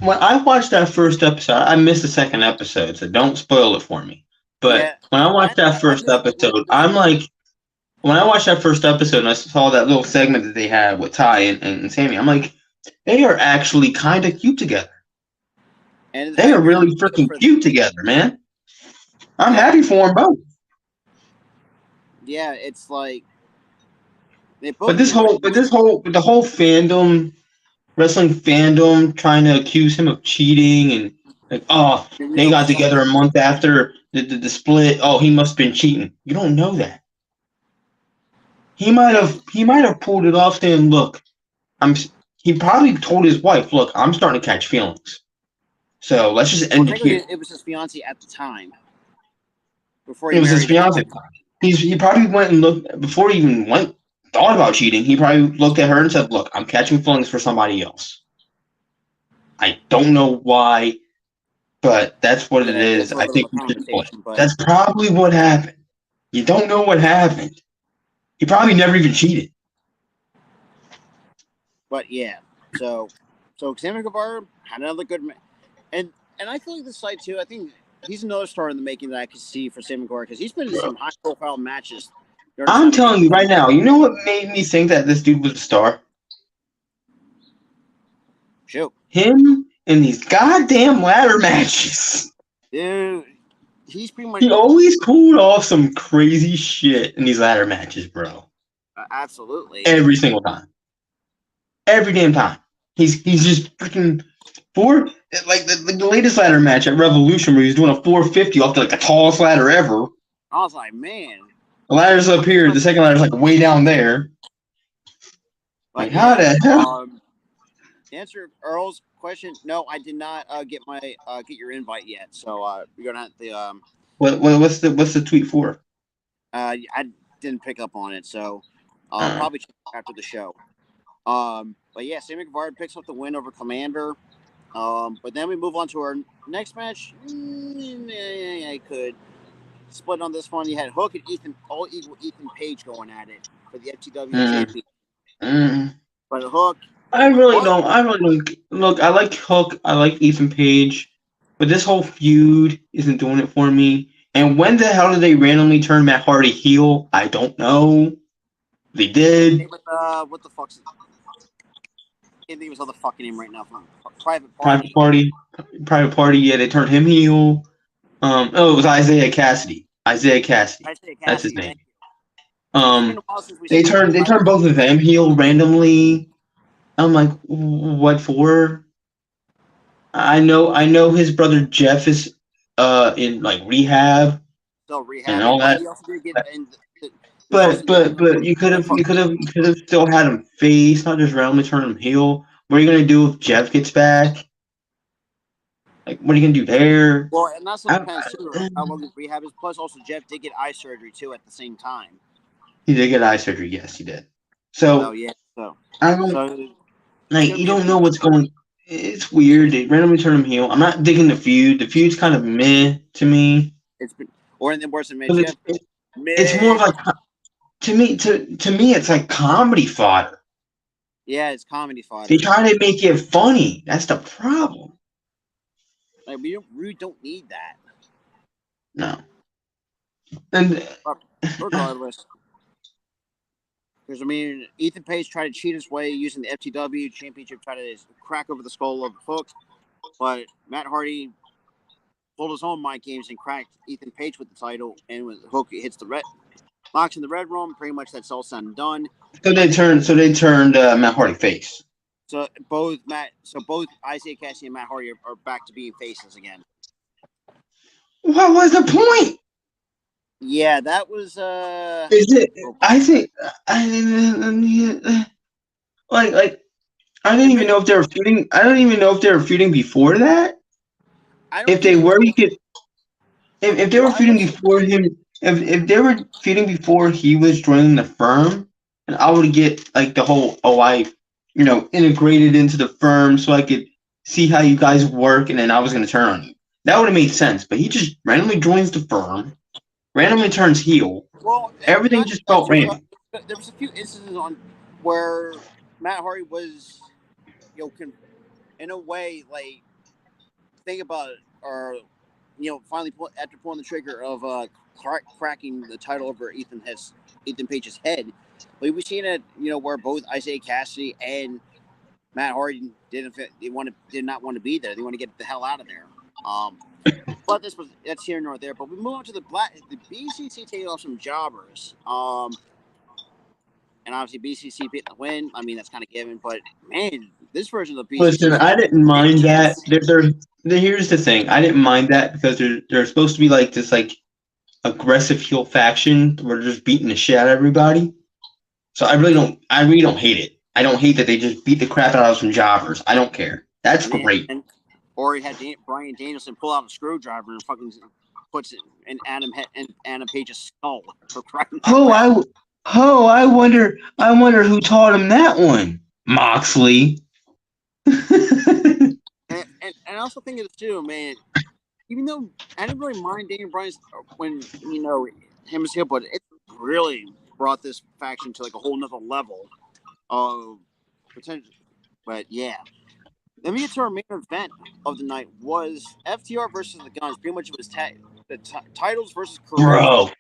when I watched that first episode, I missed the second episode, so don't spoil it for me. But when I watched that first episode, I'm like, when I watched that first episode and I saw that little segment that they had with Ty and Sammy, I'm like, they are actually kind of cute together. And the They fact are they're gonna really be together freaking for cute together, man. I'm yeah, happy for them both. yeah, it's like they But both do the whole fandom, wrestling fandom, trying to accuse him of cheating and like, oh, they got together a month after the split. Oh, he must have been cheating. You don't know that. He might have pulled it off saying, look, I'm. He probably told his wife, look, I'm starting to catch feelings. So let's just Well, end it technically, here. it was his fiance at the time before he It was his married his fiance. wife. He probably went and looked before he even thought about cheating. He probably looked at her and said, "Look, I'm catching feelings for somebody else. I don't know why, but that's what it Yeah, is. it's a I little bit think of a we should play." conversation, but That's probably what happened. You don't know what happened. He probably never even cheated. yeah. So Sammy Guevara had another good and I feel like this side too. I think he's another star in the making that I could see for Sammy Guevara because he's been in some high profile matches during his I'm time in telling you right AEW. now. You know what made me think that this dude was a star? Shoot, Him in these goddamn ladder matches. dude, he's pretty much He always pulled off some crazy shit in these ladder matches, bro. absolutely. Every single time. Every damn time. He's just freaking four like the latest ladder match at Revolution where he's doing a 450 off the tallest ladder ever. I was like, man, The ladder's up here, the second ladder's way down there. but How yeah. the hell? To answer Earl's question, no, I did not get your invite yet. So you're gonna have to What's the tweet for? I didn't pick up on it, so I'll Uh, probably check after the show. But yeah, Sammy Guevara picks up the win over Commander. But then we move on to our next match. I could split on this one. You had Hook and all equal Ethan Page going at it for the FTW mm, champion. mm. But Hook, I really don't. I really don't. Look, I like Hook. I like Ethan Page, but this whole feud isn't doing it for me. And when the hell did they randomly turn Matt Hardy heel? I don't know. They did. what the fuck's it? I can't think of his other fucking name right now. From Private Private Party. Party. Private Party. Yeah, they turned him heel. Oh, it was Isaiah Cassidy. Isaiah Cassidy. I say That's his Cassidy. name. It's been a while since we've They seen turned Private both of them heel randomly. I'm like, what for? I know his brother Jeff is in rehab still and rehabbing, all but that. he also did get in. But you could have still had him face, not just randomly turn him heel. What are you gonna do if Jeff gets back? Like, what are you gonna do there? Well, and that's what I, depends too how long his rehab is. Plus, also Jeff did get eye surgery too at the same time. he did get eye surgery. Yes, he did. So So yeah, so I don't so it's like. gonna You be a don't know what's going. It's weird. They randomly turn him heel. I'm not digging the feud. The feud's kind of meh to me. it's been or anything worse than But Mitch. Jeff. it's more of Mitch. like to me it's like comedy fodder. Yeah, it's comedy They fodder. try to make it funny. That's the problem. Like we really don't need that. No. And But regardless, because I mean, Ethan Page tried to cheat his way using the FTW Championship, try to crack over the skull of Hook, but Matt Hardy pulled his own mind games and cracked Ethan Page with the title. And when Hook hits the red, locks in the red room, pretty much that's all said and done. so they turned Matt Hardy face. So both Isaiah Cassidy and Matt Hardy are back to being faces again. What was the point? Yeah, that was Is it? I think I like I don't even know if they were feuding. I don't even know if they were feuding before that. If they were, you could. If they were feuding before him, if they were feuding before he was joining the firm, and I would get like the whole integrated into the firm so I could see how you guys work, and then I was gonna turn on you. That would have made sense. But he just randomly joins the firm, randomly turns heel. well. Everything just felt random. There was a few instances on where Matt Hardy was, in a way, like think about it, or finally after pulling the trigger of cracking the title over Ethan Page's head. But we've seen it, where both Isaiah Cassidy and Matt Hardy did not want to be there. They want to get the hell out of there. But that's here nor there. But we move on to the BCC taking off some jobbers. And obviously BCC beat the win. I mean, that's kind of given. But man, this version of the BCC. Listen, I didn't mind that. Here's the thing. I didn't mind that because they're supposed to be like this like aggressive heel faction where they're just beating the shit out of everybody. So I really don't hate it. I don't hate that they just beat the crap out of some jobbers. I don't care. That's great. Or he had Bryan Danielson pull out a screwdriver and fucking puts it in Adam Page's skull. I wonder who taught him that one. Moxley. and I also think of this too, man. Even though I didn't really mind Daniel Bryan when him as heel, but it really brought this faction to like a whole nother level of potential. But yeah. Let me get to our main event of the night was FTR versus the Guns. Pretty much it was the titles versus careers.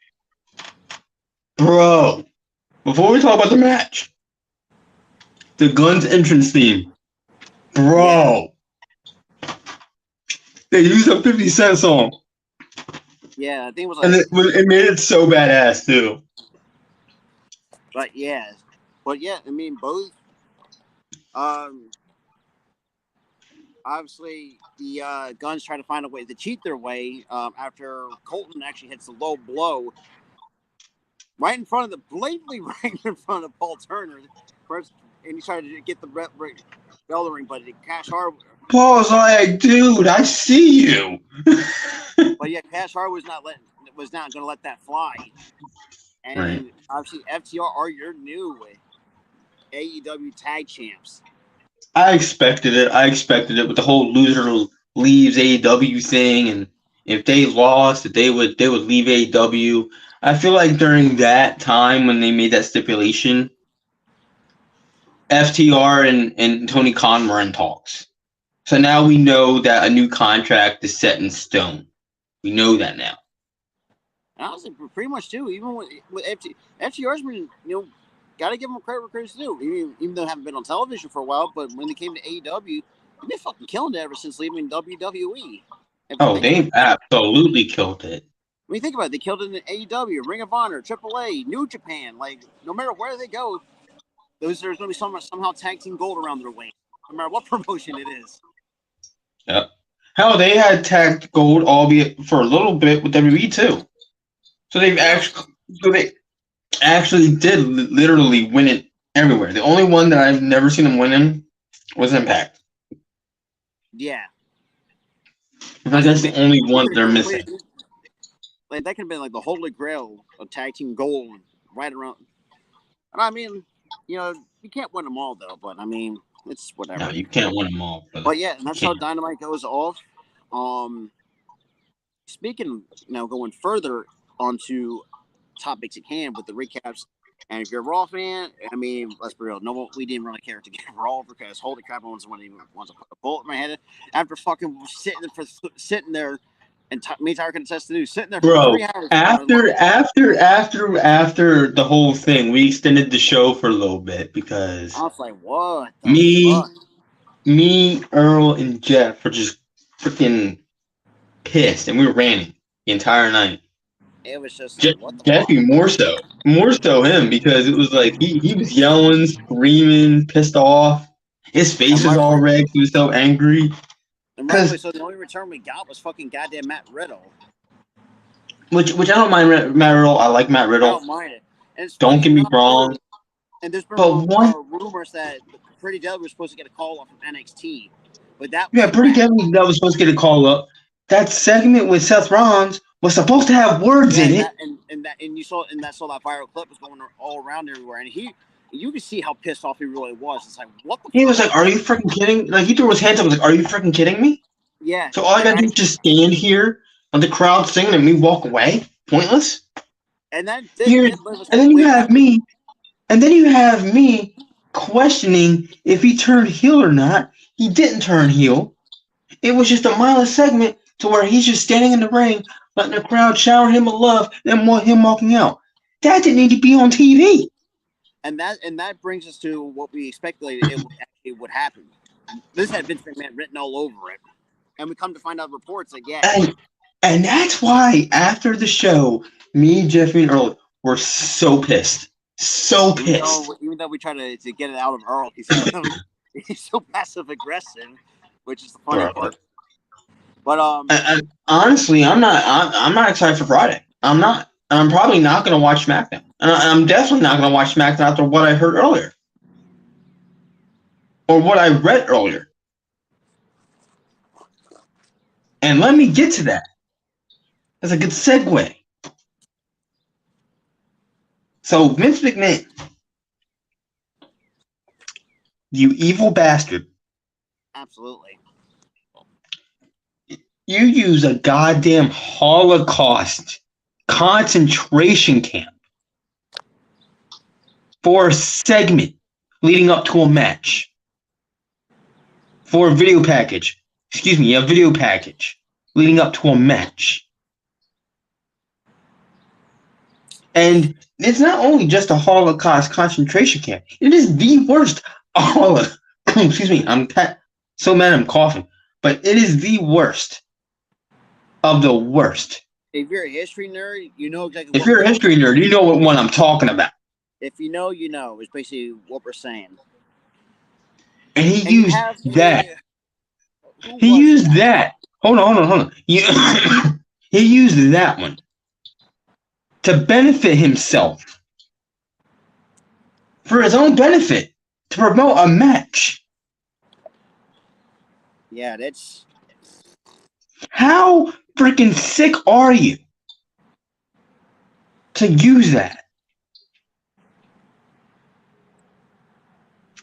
Bro. Before we talk about the match, the Guns entrance theme. Bro. Yeah. They used a 50 Cent song. Yeah, I think it was like... And it made it so badass, too. But yeah, I mean, both... Obviously, the Guns try to find a way to cheat their way after Colton actually hits the low blow blatantly right in front of Paul Turner. First, and he tried to get the bell ring, but Cash Hart. Paul's like, dude, I see you. But yeah, Cash Hart was not going to let that fly. And right. Obviously, FTR are your new AEW tag champs. I expected it with the whole loser leaves AEW thing, and if they lost, they would leave AEW. I feel like during that time when they made that stipulation, FTR and Tony Khan were in talks. So now we know that a new contract is set in stone. We know that now. Honestly, pretty much too. Even with FTR's been, got to give them credit where credit's due. Even though they haven't been on television for a while, but when they came to AEW, they've been fucking killing it ever since leaving WWE. They've absolutely killed it. When you think about it, they killed it in AEW, Ring of Honor, AAA, New Japan. Like, no matter where they go, there's going to be somehow tag team gold around their waist, no matter what promotion it is. Yep. Hell, they had tag gold, albeit for a little bit, with WWE too. So they actually did literally win it everywhere. The only one that I've never seen them win in was Impact. Yeah. That's the only one they're missing. Like, that could have been like the holy grail of tag team gold right around. And I mean, you can't win them all though, but I mean, it's whatever. No, you can't win them all. But yeah, and that's how Dynamite goes off. Speaking, going further onto topics at hand with the recaps. And if you're a Raw fan, I mean, let's be real. No, we didn't really care to get Raw because holy crap, I wants to put a bullet in my head after fucking sitting there. And me, Tyler can attest to do sitting there for 3 hours. After the whole thing, we extended the show for a little bit because I was like, "What?" Me, Earl, and Jeff were just freaking pissed, and we were ranting the entire night. It was just Jeffy more so him because it was like he was yelling, screaming, pissed off. His face was all red. He was so angry. And rightfully so, the only return we got was fucking goddamn Matt Riddle. Which I don't mind Matt Riddle. I like Matt Riddle. I don't mind it. And don't get me wrong. And there's been rumors that Pretty Deadly was supposed to get a call up from NXT. But Pretty Deadly that was supposed to get a call up. That segment with Seth Rollins was supposed to have words in it. And you saw that viral clip was going all around everywhere. And you could see how pissed off he really was. It's like, what the fuck? He was like, are you freaking kidding? Like, he threw his hands up and was like, are you freaking kidding me? Yeah. So all I gotta do is just stand here on the crowd singing and me walk away? Pointless? And then you have me questioning if he turned heel or not. He didn't turn heel. It was just a mindless segment to where he's just standing in the ring, letting the crowd shower him with love, and him walking out. That didn't need to be on TV. And that brings us to what we speculated it would happen. This had Vince McMahon written all over it, and we come to find out reports that and that's why after the show, me, Jeffrey, and Earl were so pissed. So pissed. Even though we try to get it out of Earl, he's so passive aggressive, which is the funny part. But honestly, I'm not excited for Friday. I'm not. I'm probably not going to watch SmackDown, and I'm definitely not going to watch SmackDown after what I heard earlier, or what I read earlier. And let me get to that. That's a good segue. So Vince McMahon, you evil bastard. Absolutely. You use a goddamn Holocaust concentration camp for a segment leading up to a match. For a video package. Excuse me, a video package leading up to a match. And it's not only just a Holocaust concentration camp. It is the worst Holocaust. Excuse me, I'm so mad I'm coughing. But it is the worst of the worst. If you're a history nerd, you know exactly. If you're a history nerd, you know what one I'm talking about. If you know, you know. It's basically what we're saying. And he used that. He used that. Hold on. He used that one to benefit himself. For his own benefit. To promote a match. Yeah, that's... How freaking sick are you to use that?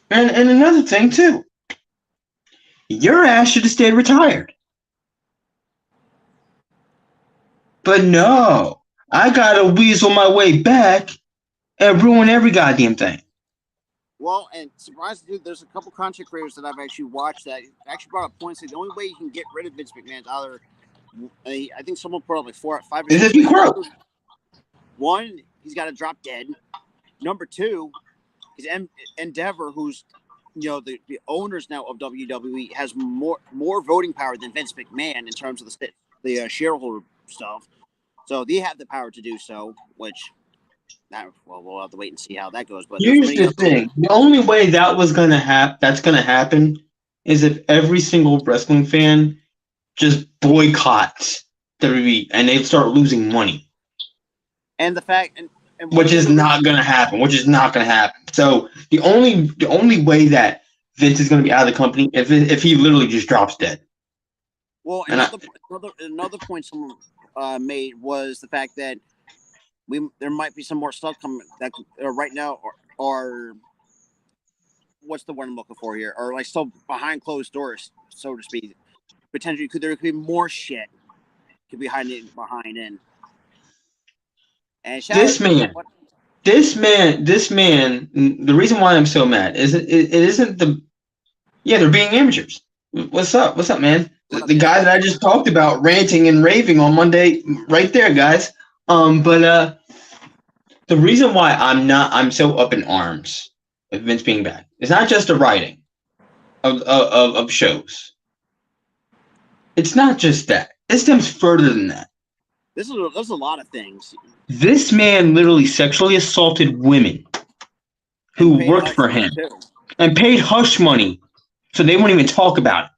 And another thing, too. Your ass should have stayed retired. But no. I gotta weasel my way back and ruin every goddamn thing. Well, and surprisingly, there's a couple content creators that I've actually watched that actually brought up points that the only way you can get rid of Vince McMahon is either, I think someone put up like 4, 5, or 6. One, he's got to drop dead. Number two, is Endeavor, who's the owners now of WWE, has more voting power than Vince McMahon in terms of the shareholder stuff. So they have the power to do so, which. Well, we'll have to wait and see how that goes. But here's the thing: the only way that's gonna happen is if every single wrestling fan just boycotts WWE and they start losing money. And the fact, which is not gonna happen. So the only way that Vince is gonna be out of the company if he literally just drops dead. Well, another point someone made was the fact that. There might be some more stuff coming that right now are what's the word I'm looking for here? Or like still behind closed doors, so to speak. Potentially, there could be more shit could be hiding behind in. And this man. The reason why I'm so mad is it isn't the. Yeah, they're being amateurs. What's up, man? The guy that I just talked about ranting and raving on Monday, right there, guys. But the reason why I'm so up in arms with Vince being back is not just the writing of shows. It's not just that. It stems further than that. There's a lot of things. This man literally sexually assaulted women who worked for him and paid hush money so they won't even talk about it.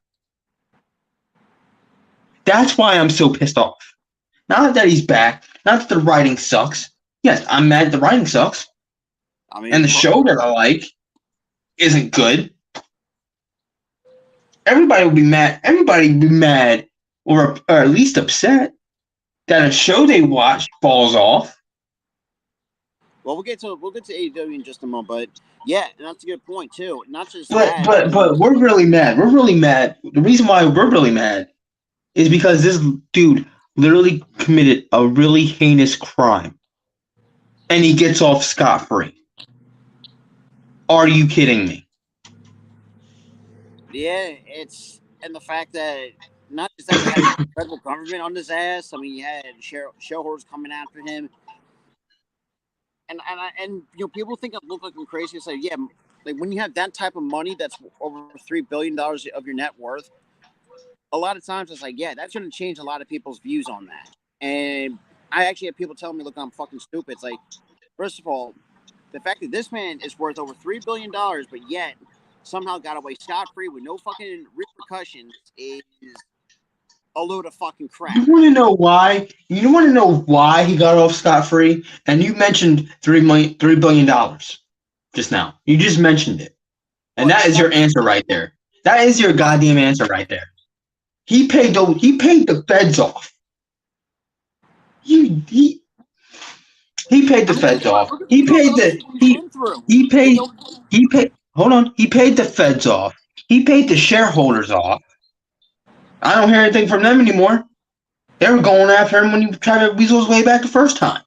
That's why I'm so pissed off. Not that he's back. Not that the writing sucks. Yes, I'm mad the writing sucks. And the show that I like isn't good. Everybody will be mad. Everybody will be mad or at least upset that a show they watch falls off. Well, we'll get to AEW in just a moment, but yeah, that's a good point too. Not just but we're really mad. We're really mad. The reason why we're really mad is because this dude literally committed a really heinous crime. And he gets off scot-free. Are you kidding me? Yeah, and the fact that not just that he had the federal government on his ass. I mean, you had shareholders coming after him. and people think I look like I'm crazy. It's like, yeah, like when you have that type of money, that's over $3 billion of your net worth. A lot of times, it's like, yeah, that's going to change a lot of people's views on that. And I actually have people telling me, look, I'm fucking stupid. It's like, first of all, the fact that this man is worth over $3 billion, but yet somehow got away scot free with no fucking repercussions is a load of fucking crap. You want to know why? You want to know why he got off scot free? And you mentioned $3 billion just now. You just mentioned it, and that is your answer right there. That is your goddamn answer right there. He paid the feds off. He paid the feds off. He paid the feds off. He paid the shareholders off. I don't hear anything from them anymore. They were going after him when he tried to weasel his way back the first time.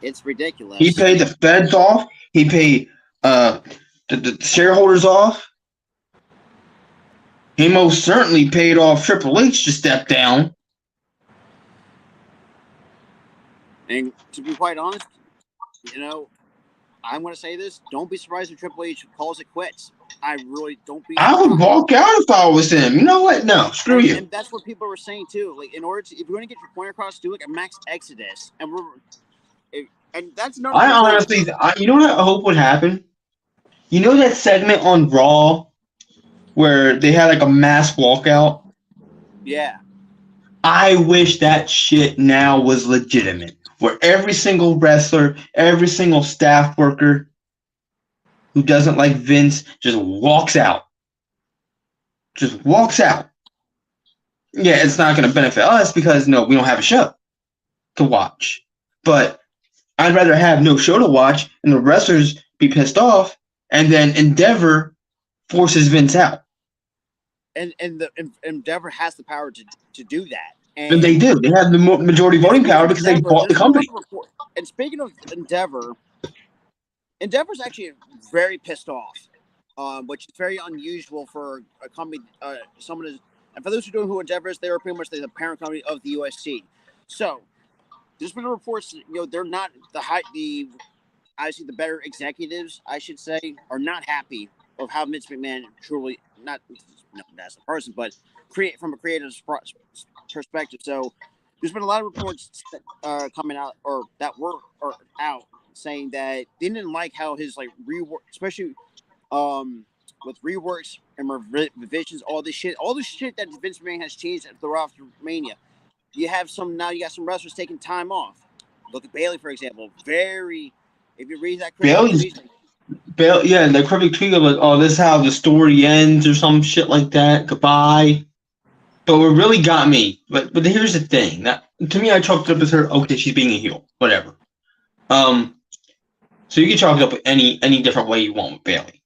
It's ridiculous. He paid the feds off. He paid the shareholders off. He most certainly paid off Triple H to step down. And to be quite honest, I'm going to say this. Don't be surprised if Triple H calls it quits. I really don't be surprised. I would walk out if I was him. You know what? No, screw you. And that's what people were saying too. Like, if you're going to get your point across, do like a max exodus. And that's not. I honestly, you know what I hope would happen? You know that segment on Raw where they had like a mass walkout? Yeah. I wish that shit now was legitimate. Where every single wrestler, every single staff worker who doesn't like Vince just walks out. Just walks out. Yeah, it's not going to benefit us because, no, we don't have a show to watch. But I'd rather have no show to watch and the wrestlers be pissed off and then Endeavor forces Vince out. And Endeavor has the power to do that. And they do. They have the majority voting power because they bought the company. And speaking of Endeavor's actually very pissed off, which is very unusual for a company. And for those who don't know who Endeavor is, they are pretty much the parent company of the UFC. So there's been reports, they're not obviously the better executives, I should say, are not happy of how Vince McMahon truly not as a person, but from a creative perspective. So there's been a lot of reports coming out out saying that they didn't like how his rework, especially with reworks and revisions, all this shit that Vince McMahon has changed throughout Mania. You got some wrestlers taking time off. Look at Bayley, for example. If you read that, yeah, the perfect tweet of this is how the story ends or some shit like that. Goodbye. But what really got me, but here's the thing. To me, I chalked it up as her. Okay, she's being a heel, whatever. So you can chalk it up any different way you want with Bayley.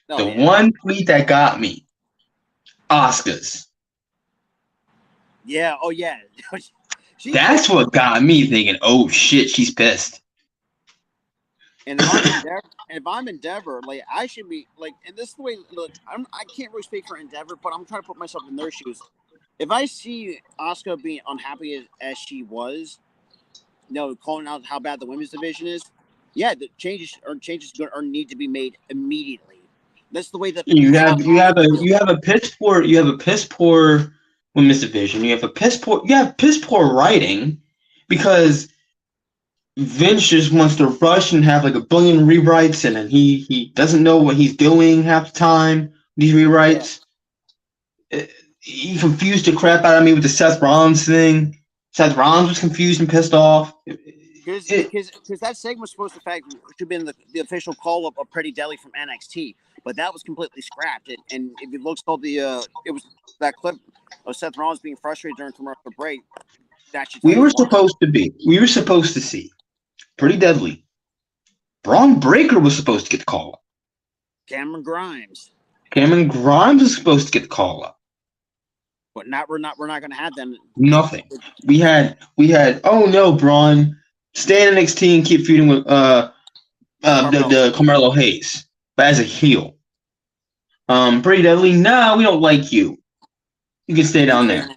One tweet that got me, Asuka's. Yeah. Oh yeah. That's what got me thinking. Oh shit, she's pissed. And if I'm Endeavor, I should be and this is the way. Look, I can't really speak for Endeavor, but I'm trying to put myself in their shoes. If I see Asuka being unhappy as she was, calling out how bad the women's division is, yeah, the changes need to be made immediately. That's the way that you have a piss poor women's division. You have piss poor writing because Vince just wants to rush and have a billion rewrites, and then he doesn't know what he's doing half the time. These rewrites, he confused the crap out of me with the Seth Rollins thing. Seth Rollins was confused and pissed off. Because that segment was supposed to should have been the official call up of Pretty Deadly from NXT, but that was completely scrapped. And if you look at it was that clip of Seth Rollins being frustrated during commercial break. We were supposed to see Pretty Deadly. Braun Breaker was supposed to get the call up. Cameron Grimes was supposed to get the call up. But we're not going to have them. Nothing. We had. Oh no, Braun, stay in NXT and keep feuding with the Carmelo Hayes, but as a heel. Pretty Deadly. No, we don't like you. You can stay down there.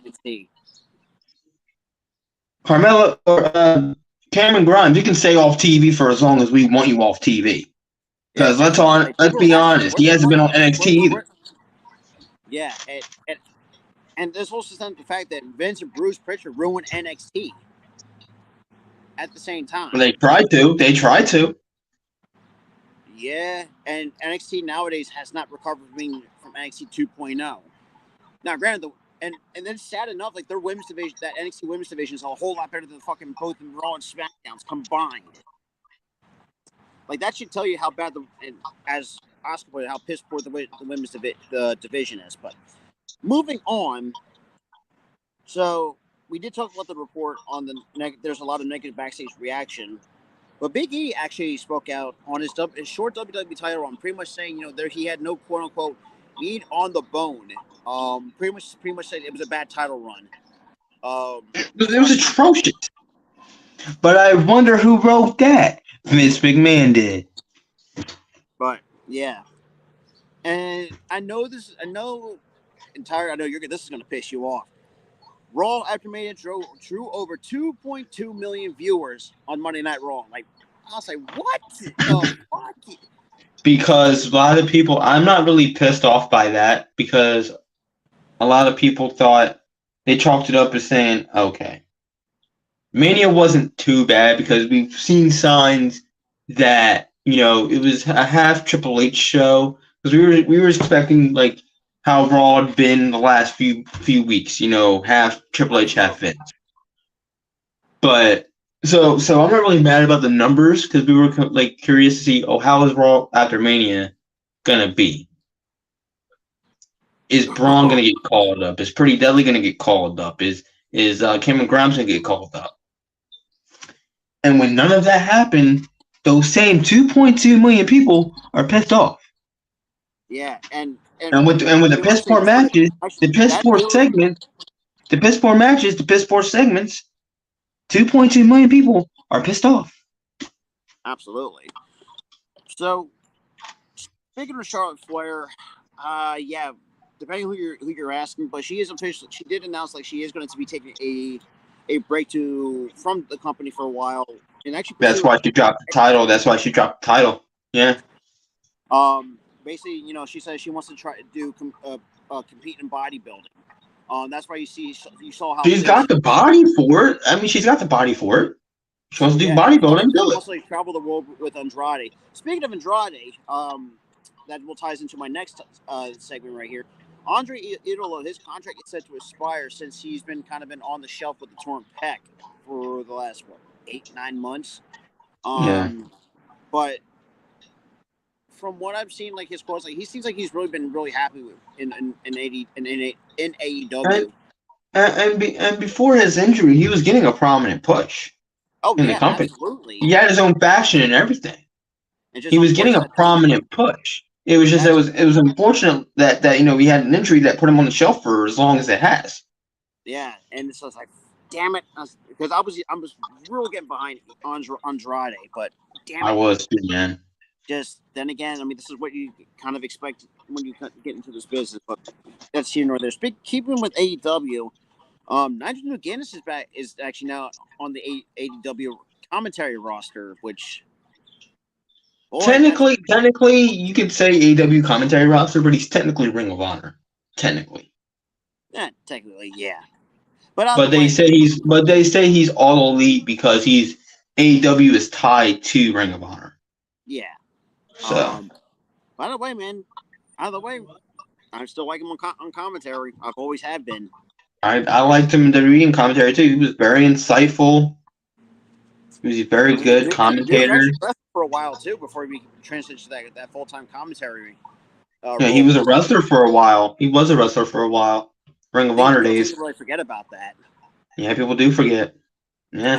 Carmelo or Cameron Grimes, you can stay off TV for as long as we want you off TV. Yeah, Because let's exactly. Like, people be are asking, honest, he hasn't been on NXT either. Yeah, and this also stems the fact that Vince and Bruce Pritchard ruined NXT at the same time. They tried to. They tried to. Yeah, and NXT nowadays has not recovered from NXT 2.0. Now, granted, and then sad enough, like their women's division, that NXT women's division is a whole lot better than fucking both Raw and SmackDowns combined. Like that should tell you how bad as Oscar put it, how piss poor the women's division is. But moving on, so we did talk about the report on there's a lot of negative backstage reaction, but Big E actually spoke out on his short WWE title run, pretty much saying he had no quote unquote meat on the bone. Pretty much said it was a bad title run. It was atrocious. But I wonder who wrote that. Vince McMahon did. But yeah, and I know this is going to piss you off. Raw after Mania drew over 2.2 million viewers on Monday Night Raw. Like, I was like, what the fuck? Because a lot of people, I'm not really pissed off by that because a lot of people thought they chalked it up as saying, okay, Mania wasn't too bad because we've seen signs that it was a half Triple H show because we were expecting like how Raw had been the last few weeks, half Triple H, half Vince. But so I'm not really mad about the numbers because we were like curious to see, how is Raw after Mania gonna be? Is Braun gonna get called up? Is Pretty Deadly gonna get called up? Is Cameron Grimes gonna get called up? And when none of that happened, those same 2.2 million people are pissed off. Yeah, and with the piss poor matches, the piss poor segments, the piss poor matches, the piss poor segments, 2.2 million people are pissed off. Absolutely. So, speaking of Charlotte Flair, yeah, depending who you're asking, but she did announce like she is going to be taking a break from the company for a while, and actually that's why she dropped the title. That's why she dropped the title. Yeah. Basically, she says she wants to try to do compete in bodybuilding. That's why you saw how she's got the body for it. I mean, she's got the body for it. She wants to do bodybuilding. She wants to travel the world with Andrade. Speaking of Andrade, that will ties into my next segment right here. Andre Idolo, his contract is set to expire since he's been on the shelf with the torn pec for the last 8-9 months. But from what I've seen, like his quotes, like he seems like he's really been really happy with in AEW. And before his injury, he was getting a prominent push in the company. Absolutely. He had his own fashion and everything. He was getting a prominent push. It was just it was unfortunate that he had an injury that put him on the shelf for as long as it has. Yeah, and it's just like, damn it, because I was really getting behind Andrade, but damn it, I was too, man. Just then again, I mean, this is what you kind of expect when you get into this business, but that's here nor there. Keeping with AEW, Nigel McGuinness is actually now on the AEW commentary roster, which technically, you could say AEW commentary roster, but he's technically Ring of Honor. Technically. Yeah, technically, yeah. But they say he's all elite because AEW is tied to Ring of Honor. Yeah. So. By the way, man. By the way, I still like him on commentary. I've always have been. I liked him in WWE commentary too. He was very insightful. He was a very good commentator. He was for a while too before he transitioned to that full-time commentary. He was a wrestler for a while. Ring of Honor days. People really forget about that. Yeah, people do forget. Yeah.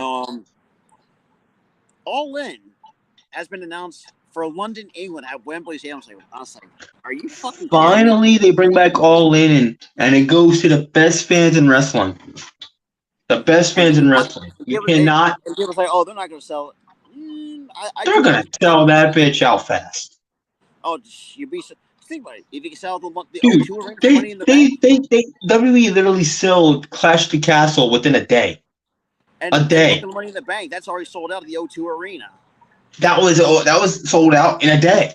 All In has been announced for London, England at Wembley Stadium. I was like, are you fucking Finally, they bring back All In, and it goes to the best fans in wrestling. The best fans in wrestling. You cannot. And people say, "Oh, they're not going to sell it." They're going to sell that bitch out fast. Oh, you'd be. Think about it. If you can sell the Dude, O2 money in the bank. WWE literally sold Clash of the Castle within a day. And A look at day. the Money in the Bank. That's already sold out of the O2 Arena. That was sold out in a day.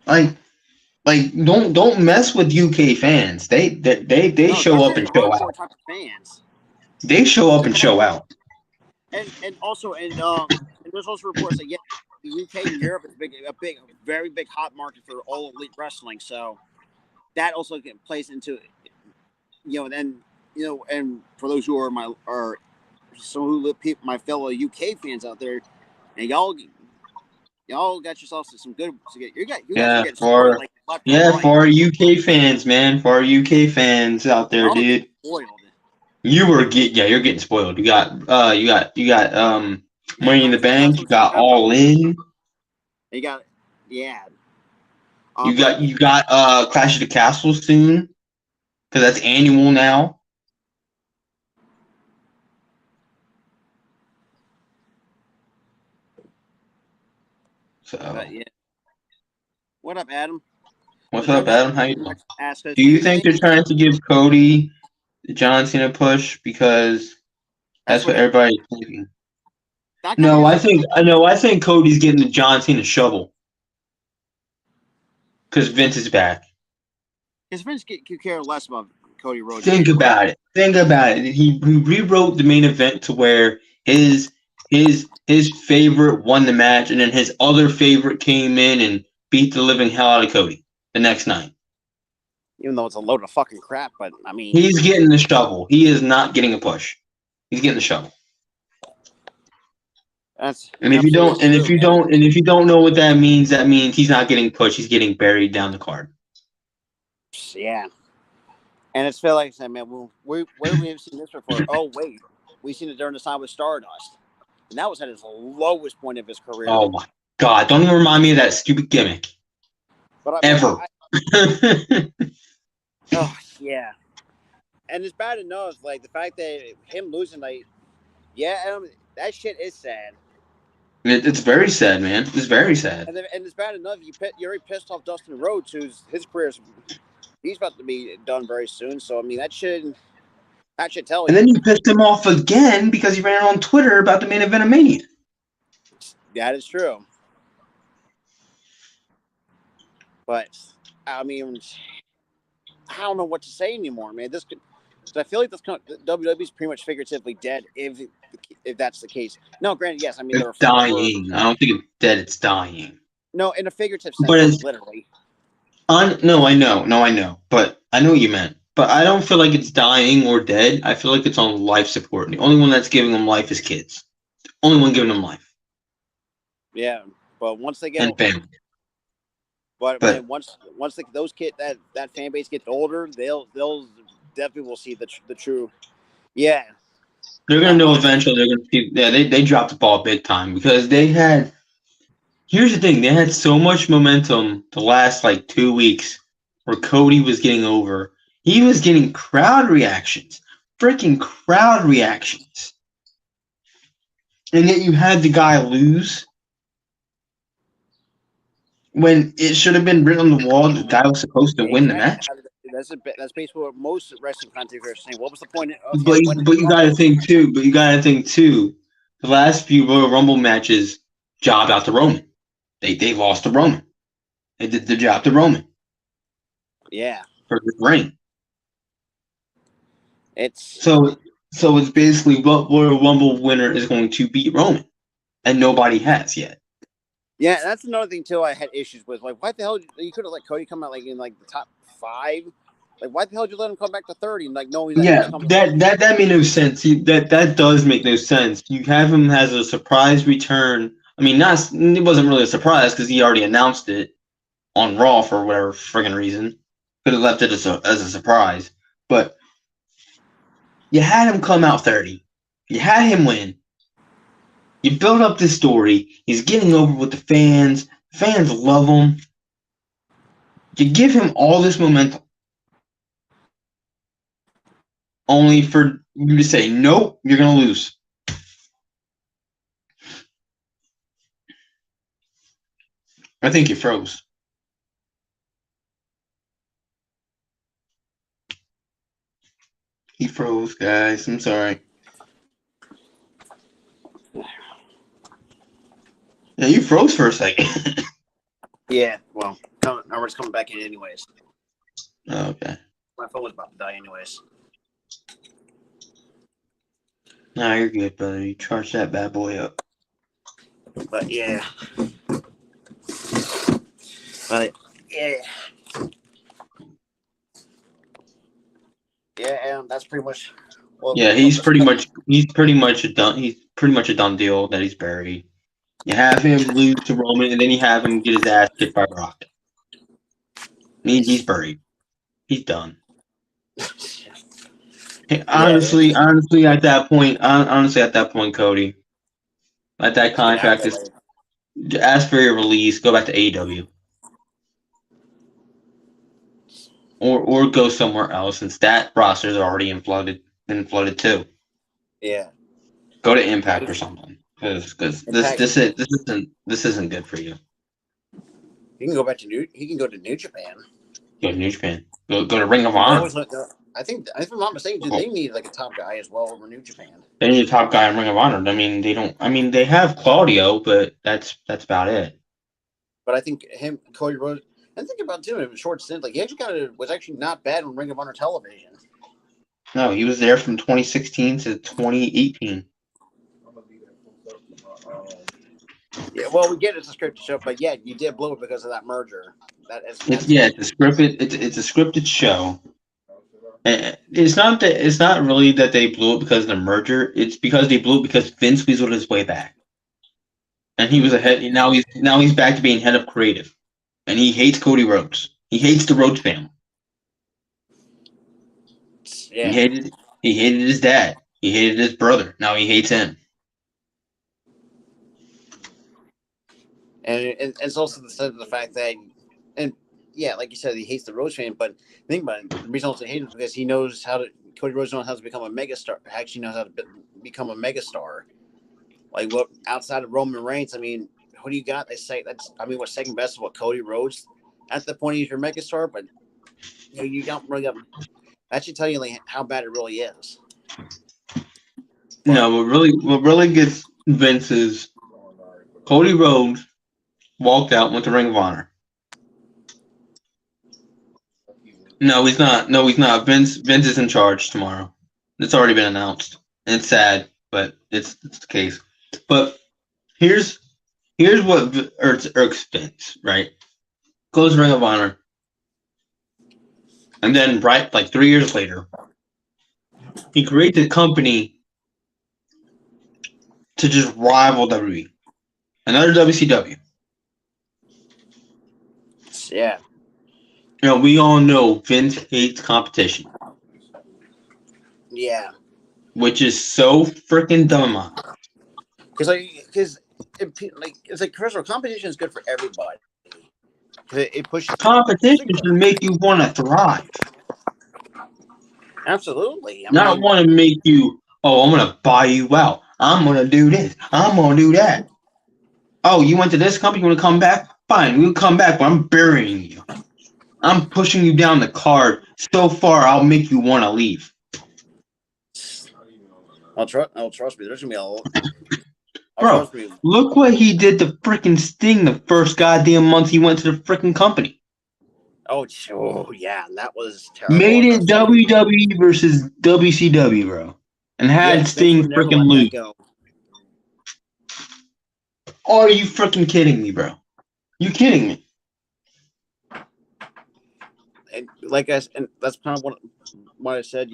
Like don't mess with UK fans. They No, show they're up very and show hardcore out. type of fans. They show up and show out. And also and there's also reports that the UK and Europe is very big hot market for all elite wrestling. So that also plays into then and for those who are my fellow UK fans out there, and y'all got yourselves some good. You guys are Yeah, getting spoiled like left and right. for our UK fans, man. For our UK fans out there, Y'all dude. getting spoiled. You're getting spoiled. You got Money in Clash the of the Bank, you Castle in got September. All In. You got yeah. You But got Clash of the Castle soon. Because that's annual now. So yeah. What up, Adam? what's But up, Grandpa Adam? How you doing? asked us, Do do you you think think they're trying to give Cody John Cena a push because that's that's what what everybody's thinking? that kind of No, gets I think Cody's getting the John Cena shovel because Vince is back. his friends could care less about Cody Rhodes Think anyway. about it. Think about it. He rewrote the main event to where his favorite won the match, and then his other favorite came in and beat the living hell out of Cody the next night. Even though it's a load of fucking crap, but I mean, He's getting the shovel. He is not getting a push. He's getting the shovel. that's And absolutely true, man. if you don't know what that means he's not getting pushed. He's getting buried down the card. Yeah, and it's feel like I said, man. Well, where we have seen this before? Oh wait, we've seen it during the time with Stardust, and that was at his lowest point of his career. Oh my god! Don't even remind me of that stupid gimmick. But I mean, Ever. oh yeah, and it's bad enough. Like the fact that him losing, like, yeah, that shit is sad. It's very sad, man. It's very sad. And it's bad enough. You're already pissed off Dustin Rhodes, his career's he's about to be done very soon. So I mean, that should tell And you. then you pissed him off again because he ran on Twitter about the main event of Mania. That is true. But I mean, I don't know what to say anymore, man. I feel like WWE is pretty much figuratively dead if that's the case. No, granted, yes. I mean, It's there were dying. I don't think it's dead. It's dying. no in a figurative But sense, not literally. no, I know. But I know what you meant. But I don't feel like it's dying or dead. I feel like it's on life support. The only one that's giving them life is kids. Only one giving them life Yeah, but once they get, and family. but But once those that fan base gets older, they'll definitely will see the true. Yeah, they're gonna not know honestly. eventually. They're gonna see. Yeah, they dropped the ball big time because they had. Here's the thing: they had so much momentum the last like 2 weeks, where Cody was getting over. He was getting crowd reactions, freaking crowd reactions, and yet you had the guy lose when it should have been written on the wall. The guy was supposed to win the Exactly. match. That's basically what most wrestling commentators are saying. What was the point of But him winning but the you got to Rumble? think too. But you got to think too. The last few Royal Rumble matches jobbed out to Roman. They lost to Roman. They did the job to Roman Yeah, for the ring. it's So it's basically what Royal Rumble winner is going to beat Roman, and nobody has yet. yeah. That's another thing too. I had issues with like, why the hell you could have let Cody come out like in like the top 5? Like, why the hell did you let him come back to 30 and like knowing that he was Yeah, coming? that made no sense. That does make no sense. You have him as a surprise return. I mean, it wasn't really a surprise because he already announced it on Raw for whatever friggin' reason. Could have left it as a surprise, but you had him come out 30. You had him win. You build up this story. He's getting over with the fans. Fans love him. You give him all this momentum, only for you to say, nope, you're going to lose. I think you froze. He froze, guys. I'm sorry. Yeah, you froze for a second. Yeah, well, it's coming back in anyways. Oh, okay. My phone was about to die anyways. Nah, you're good, brother. You charge that bad boy up. But yeah. But yeah. Yeah, and that's pretty much Yeah, he's pretty much a done deal that he's buried. You have him lose to Roman, and then you have him get his ass kicked by Rock. He's buried. He's done. Hey, honestly, at that point, Cody, at that contract, is ask for your release. Go back to AEW, or go somewhere else since that roster's already been flooded too. Yeah. Go to Impact or something, because this isn't good for you. He can go back to New Japan. Go to New Japan. Go to Ring of Honor. I think, if I'm not mistaken, they need like a top guy as well over New Japan. They need a top guy in Ring of Honor. I mean, they don't. I mean, they have Claudio, but that's about it. But I think Cody Rhodes, and think about too, in a short stint, like he actually was actually not bad on Ring of Honor television. No, he was there from 2016 to 2018. Yeah, well, we get it's a scripted show, but yeah, you did blow it because of that merger. It's a scripted show. It's not really that they blew it because of the merger. It's because they blew it because Vince weaseled his way back, and he was ahead. Now he's back to being head of creative, and he hates Cody Rhodes. He hates the Rhodes family. Yeah. He hated his dad. He hated his brother. Now he hates him. And it's also the fact that, and yeah, like you said, he hates the Rhodes family. But think about it. The reason also hates him is because he knows Cody Rhodes knows how to become a megastar. Actually knows how to become a megastar. Like what outside of Roman Reigns, I mean, who do you got? They say what's second best is what Cody Rhodes at the point he's your megastar, but you don't really got. That should tell you like how bad it really is. No, what really gets Vince is Cody Rhodes walked out, went to Ring of Honor. No, he's not. Vince is in charge tomorrow. It's already been announced. It's sad, but it's the case. But here's what irks Vince, right? Goes to Ring of Honor. And then like 3 years later, he creates a company to just rival WWE. Another WCW. Yeah. We all know Vince hates competition. Yeah. Which is so freaking dumb. Because it's like personal competition is good for everybody. It pushes competition to make you want to thrive. Absolutely. Not want to make you, I'm going to buy you out. I'm going to do this. I'm going to do that. Oh, you went to this company? You want to come back? Fine, we'll come back, but I'm burying you. I'm pushing you down the card so far, I'll make you want to leave. Trust me. There's going to be a lot. Bro, look what he did to freaking Sting the first goddamn month he went to the freaking company. Oh yeah, that was terrible. Made it WWE versus WCW, bro, and had Sting freaking lose. Are you freaking kidding me, bro? You kidding me? And that's kind of what I said.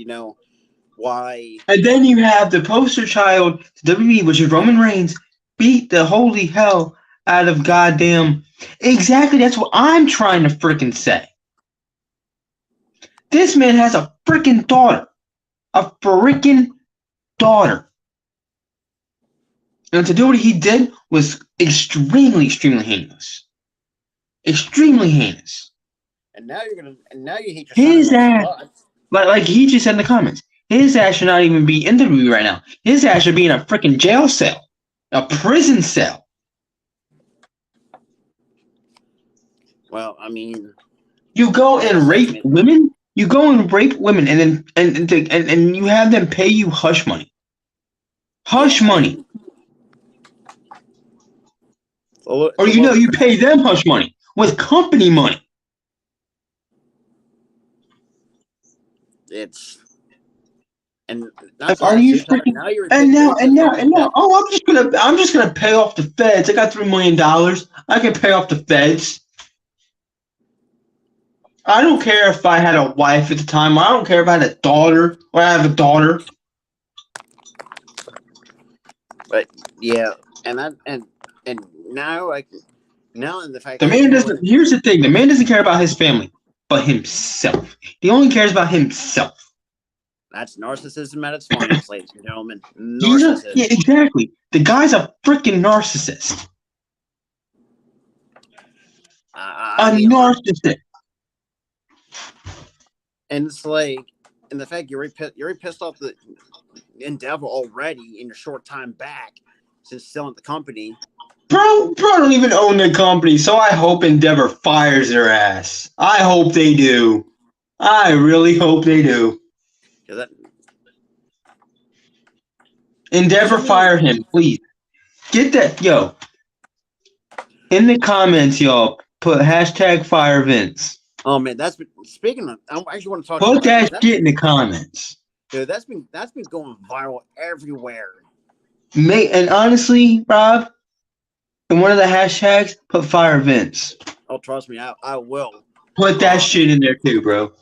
Why? And then you have the poster child to WWE, which is Roman Reigns, beat the holy hell out of goddamn. Exactly, that's what I'm trying to freaking say. This man has a freaking daughter. A freaking daughter. And to do what he did was extremely, extremely heinous. Extremely heinous. And now you hate your his ass. Like he just said in the comments, his ass should not even be in the WWE right now. His ass should be in a freaking jail cell. A prison cell. Well, I mean, you go and rape women. You go and rape women, and then and you have them pay you hush money. Hush money. Or you pay them hush money with company money. It's and not Are that you too. freaking? Now you're And now, pissed off the feds. oh, I'm just gonna pay off the feds. I got $3 million. I can pay off the feds. I don't care if I had a wife at the time. I don't care if I had a daughter or I have a daughter. But yeah, and now in the fact The that man doesn't. Here's the thing: the man doesn't care about his family, but himself. He only cares about himself. That's narcissism at its finest, ladies and gentlemen. Narcissism. Yeah, exactly. The guy's a freaking narcissist. I mean, narcissist. And it's like, and the fact you're already pissed off the Endeavor already in your short time back since selling the company. Bro don't even own the company, so I hope Endeavor fires their ass. I hope they do. I really hope they do. Endeavor, fire him, please. Get that, yo. In the comments, y'all, put hashtag fire Vince. Oh man, that's been speaking of. I actually want to talk. Put that shit in the comments. Dude, that's been going viral everywhere. And honestly, Rob, in one of the hashtags, put fire Vince. Oh, trust me, I will. Put that shit in there too, bro.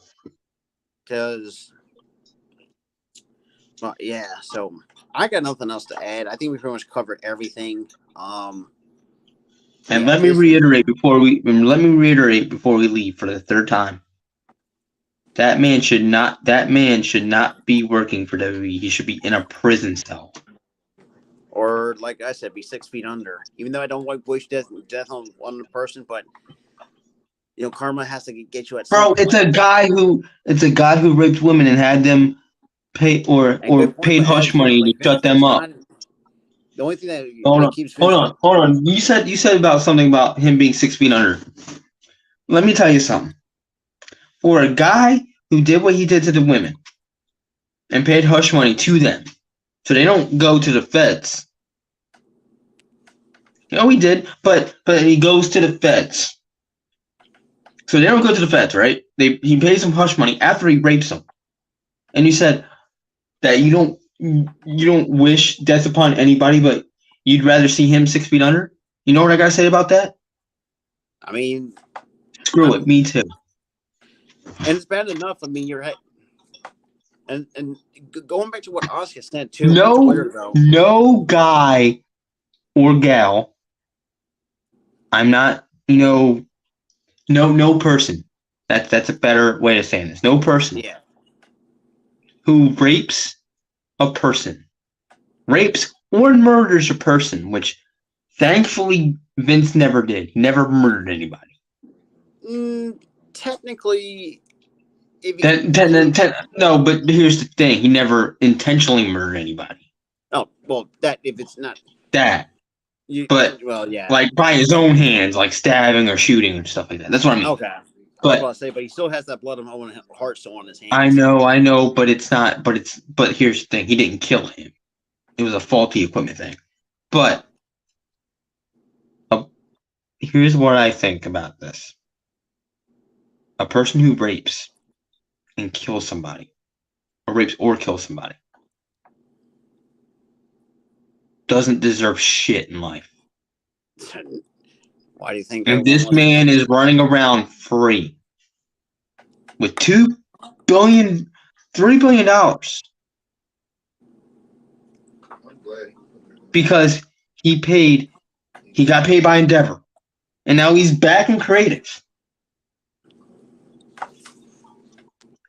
Because, well, yeah. So I got nothing else to add. I think we pretty much covered everything. And let me reiterate before we leave for the third time. That man should not be working for WWE. He should be in a prison cell. Or, like I said, be 6 feet under. Even though I don't wish death on one person, but karma has to get you at some point. It's a guy who raped women and had them pay or paid hush money to shut them up. The only thing that hold on. You said about something about him being 6 feet under. Let me tell you something. For a guy who did what he did to the women and paid hush money to them, so they don't go to the feds. He did, but he goes to the feds. So they don't go to the feds, right? He pays them hush money after he rapes them. And you said that you don't wish death upon anybody, but you'd rather see him 6 feet under? You know what I gotta say about that? I mean, screw it, me too. And it's bad enough. I mean, you're and going back to what Oscar said too. No guy or gal. I'm not, no person. That's a better way of saying this. No person. Yeah. Who rapes a person, rapes or murders a person, which thankfully Vince never did. He never murdered anybody. Technically, no, but here's the thing: he never intentionally murdered anybody. Oh well, that if it's not that, yeah, like by his own hands, like stabbing or shooting and stuff like that. That's what I mean. Okay, I was about to say, but he still has that blood of Owen Hart still on his hands. I know, but it's not. But here's the thing: he didn't kill him. It was a faulty equipment thing. But here's what I think about this: a person who rapes and kills somebody, or rapes or kills somebody, doesn't deserve shit in life. Why do you think? And this man is running around free with $3 billion. Because he got paid by Endeavor, and now he's back in creative.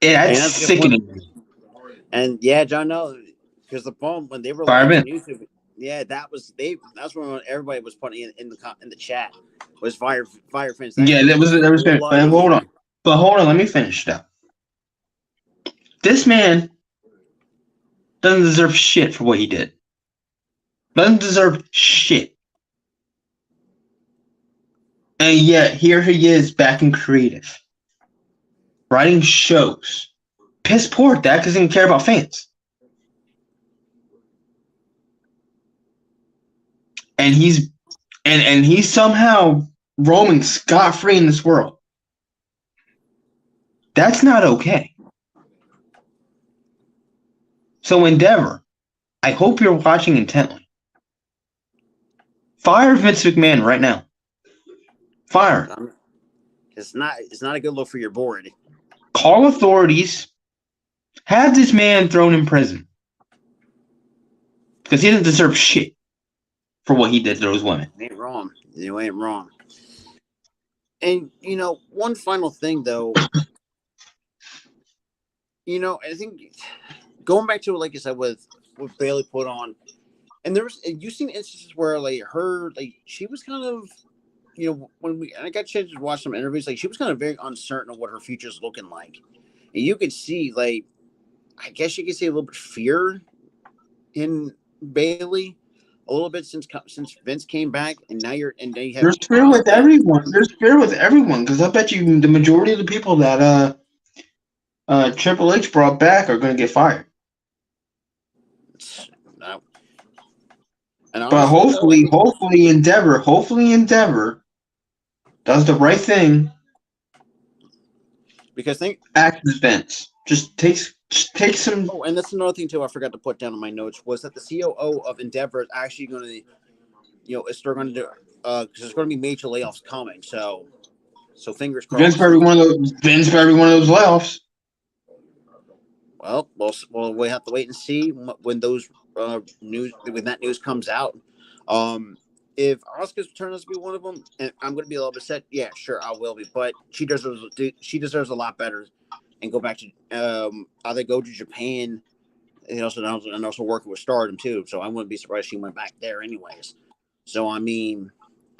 That's sickening. And yeah, John, no, because the problem when they were on YouTube, yeah, that's when everybody was putting in the chat was fire fence. Yeah, that was but hold on, let me finish that. This man doesn't deserve shit for what he did. Doesn't deserve shit. And yet here he is back in creative. Writing shows. Piss poor at that because he didn't care about fans. And he's and he's somehow roaming scot-free in this world. That's not okay. So Endeavor, I hope you're watching intently. Fire Vince McMahon right now. Fire him. It's not a good look for your board. Call authorities. Have this man thrown in prison. Because he doesn't deserve shit for what he did to those women. You ain't wrong. You ain't wrong. And, one final thing, though. I think going back to it, like I said, with Bailey put on, and you've seen instances where, like, she was kind of, when I got a chance to watch some interviews, like, she was kind of very uncertain of what her future's looking like. And you could see, like, I guess you could see a little bit of fear in Bailey a little bit since Vince came back, and now you have. There's fear with everyone. There's fear with everyone because I bet you the majority of the people that Triple H brought back are going to get fired. No. And but hopefully Endeavor does the right thing. Because acts as Vince. Just takes some. Oh, and that's another thing too. I forgot to put down in my notes was that the COO of Endeavor is actually going to, is still going to do because there's going to be major layoffs coming. So fingers crossed. Vince for every one of those layoffs. Well, we have to wait and see when those when that news comes out. If Asuka's turn out to be one of them, and I'm going to be a little bit upset, yeah, sure, I will be. But she deserves a lot better, and go back to either go to Japan, and also working with Stardom too. So I wouldn't be surprised she went back there anyways. So I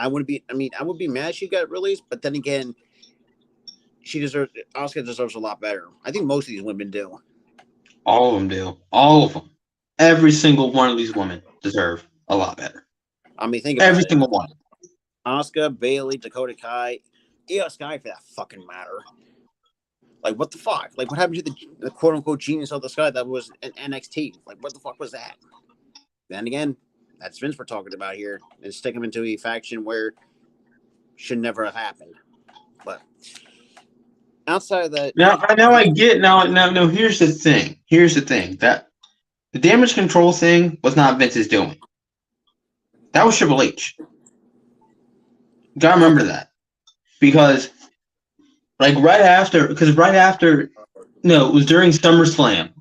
would be mad she got released, but then again, Asuka deserves a lot better. I think most of these women do. All of them do. All of them. Every single one of these women deserve a lot better. I mean, think about every single one. Asuka, Bailey, Dakota Kai, Io Sky for that fucking matter. Like, what the fuck? Like, what happened to the quote unquote genius of the Sky that was an NXT? Like, what the fuck was that? Then again, that's Vince we're talking about here, and stick him into a faction where should never have happened. But outside of that, now I get now. Here's the thing that the damage control thing was not Vince's doing. That was Triple H. You gotta remember that. Because it was during SummerSlam.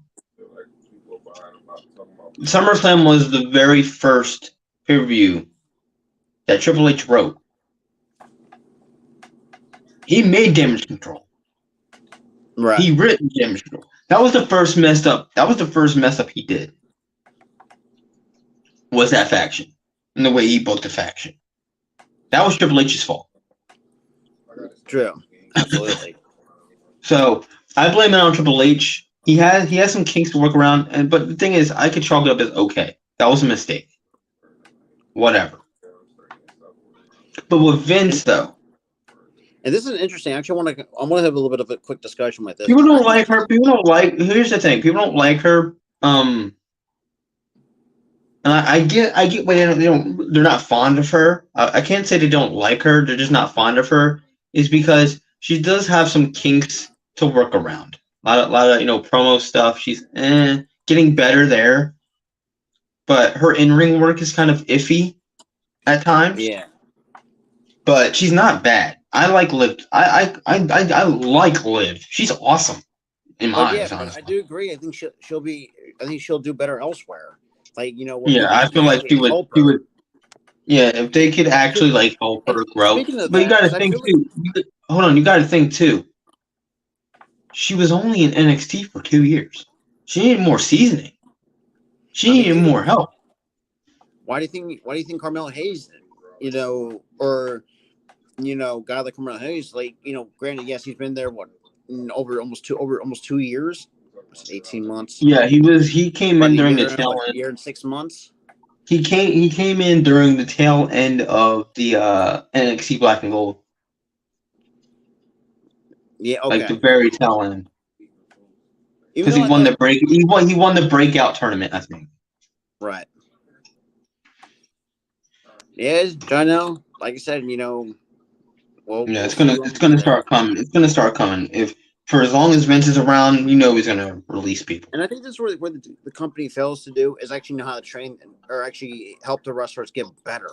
SummerSlam was the very first pay-per-view that Triple H wrote. He made damage control. Right. He written damage control. That was the first mess up he did. Was that faction. And the way he booked the faction. That was Triple H's fault. True. Absolutely. So I blame it on Triple H. He has some kinks to work around, but the thing is, I could chalk it up as okay. That was a mistake. Whatever. But with Vince, though. And this is interesting. Actually, I want to have a little bit of a quick discussion with this. People don't like her. Here's the thing. People don't like her. And I get why they're not fond of her. I can't say they don't like her. They're just not fond of her. Is because she does have some kinks to work around. A lot of promo stuff. She's getting better there, but her in-ring work is kind of iffy at times. Yeah, but she's not bad. I like Liv. I like Liv. She's awesome in my eyes. Honestly. I do agree. I think she'll do better elsewhere. Like I feel like she would. Yeah, if they could actually help her grow. But you got to think too. Hold on, you got to think too. She was only in NXT for 2 years. She needed more seasoning. She needed more help. Why do you think Carmelo Hayes, or guy like Carmelo Hayes, granted, yes, he's been there over almost 2 years, 18 months. Yeah, he came in during the tail end. Year and 6 months. He came in during the tail end of the NXT Black and Gold. Yeah, okay. The very tail end. Because he won the breakout tournament, I think. Right. Yeah, John, like I said, Yeah, we'll see it's when we gonna get there. start coming. It's gonna start coming. If for as long as Vince is around, he's gonna release people. And I think this is where the company fails to do is actually know how to train or actually help the wrestlers get better.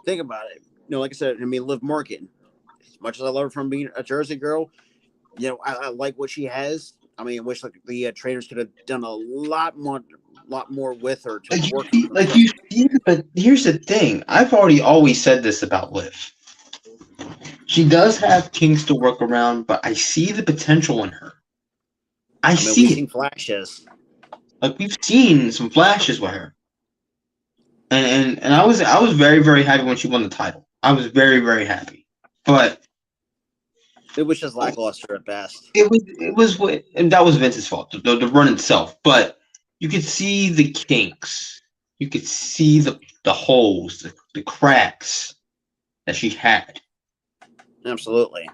Think about it. Like I said, I mean, Liv Morgan, as much as I love her from being a Jersey girl, I like what she has. I mean, I wish like the trainers could have done a lot more with her to work her. You see, but here's the thing. I've already always said this about Liv. She does have kinks to work around, but I see the potential in her. I I mean, we've see it. seen flashes. Like we've seen some flashes with her, and I was very very happy when she won the title. I was very very happy, but It was just lackluster at best. and that was Vince's fault, the run itself. But you could see the kinks, you could see the holes, the cracks that she had. Absolutely.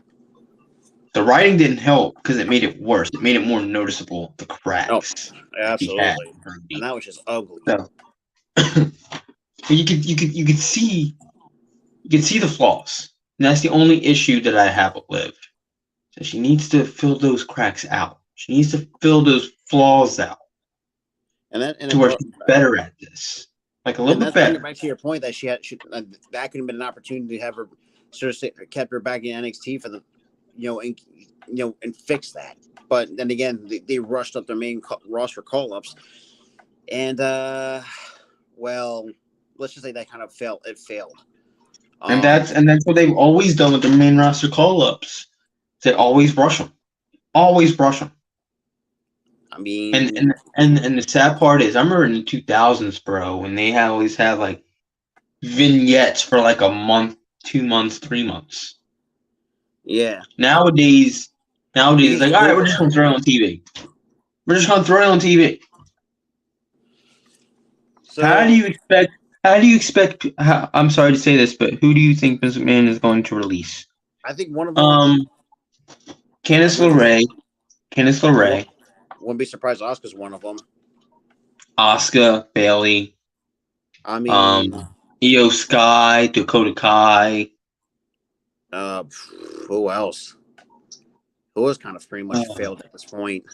The writing didn't help because it made it worse. It made it more noticeable. The Oh, cracks she had. absolutely. And that was just ugly. So you could see the flaws. And that's the only issue that I have with Liv. So she needs to fill those cracks out. She needs to fill those flaws out to where she's better at this. Like a little bit better. Back to your point that that could have been an opportunity to have her sort of kept her back in NXT for the, and fix that. But then again, they rushed up their main roster call ups, and well, let's just say that kind of failed. It failed. And that's what they've always done with their main roster call ups. They always rush them. Always rush them. I mean, and the sad part is, I remember in the 2000s, bro, when they always had like vignettes for like a month, 2 months, 3 months. Yeah. Nowadays, like, all right, we're just gonna throw it on TV. We're just gonna throw it on TV. So, how do you expect? I'm sorry to say this, but who do you think Vince McMahon is going to release? I think one of them. Candice LeRae. Wouldn't be surprised. Asuka's one of them. Asuka, Bailey. I mean, Io Sky, Dakota Kai. Who else? Who has kind of pretty much failed at this point?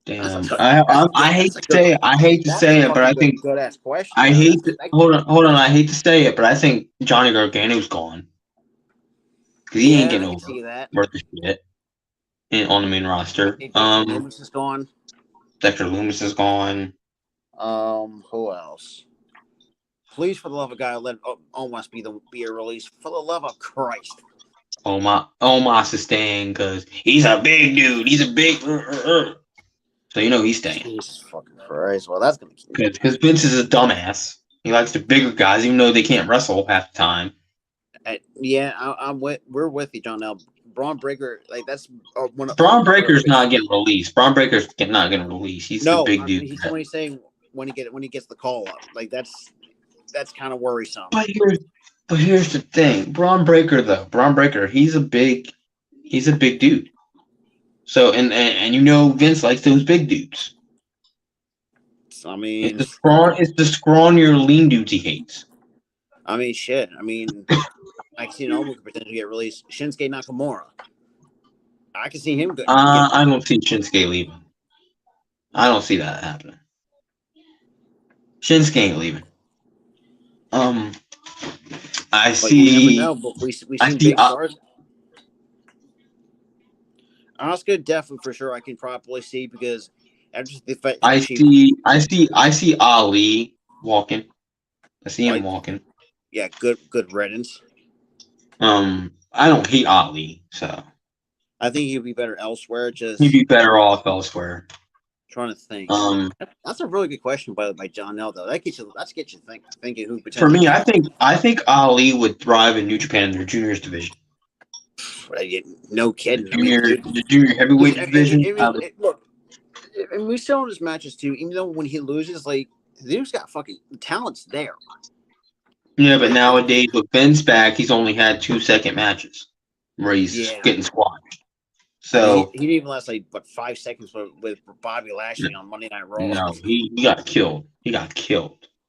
Damn, I hate to say it. I hate to say it, but I think good ass question. I hate. Hold on. I hate to say it, but I think Johnny Gargano's gone because he ain't getting over worth the shit on the main roster. Loomis is gone. Dexter Loomis is gone. Who else? Please, for the love of God, let Omos be a release. For the love of Christ. Omos is staying because he's a big dude. He's a big. So he's staying. Jesus fucking Christ. Well, that's gonna keep because Vince is a dumbass. He likes the bigger guys, even though they can't wrestle half the time. We're with you, John. Now, Braun Breaker, like that's Braun Breaker's not getting released. Braun Breaker's not getting released. He's the big dude. He's when he's saying when he gets the call up, like that's kind of worrisome. But here's the thing, Braun Breaker, he's a big dude. So and Vince likes those big dudes. I mean, it's the scrawnier, lean dudes he hates. I mean, shit. I mean, I can see Nomu could potentially get released. Shinsuke Nakamura, I can see him. I don't see Shinsuke leaving. I don't see that happening. Shinsuke ain't leaving. I see. You never know, but we see big stars. Asuka definitely for sure I can probably see because I see Ali walking. I see him walking. Yeah, good riddance. I don't hate Ali, so I think he'd be better elsewhere. He'd be better off elsewhere. Trying to think. That's a really good question by John L. Though that gets you thinking who potentially. For me, I think Ali would thrive in New Japan in their juniors division. No kidding. The junior heavyweight division. Look, and we saw in his matches too. Even though when he loses, like the dude's got fucking talents there. Yeah, but nowadays with Ben's back, he's only had 2-second matches where he's getting squashed. So he didn't even last 5 seconds with Bobby Lashley on Monday Night Raw. No, he got killed.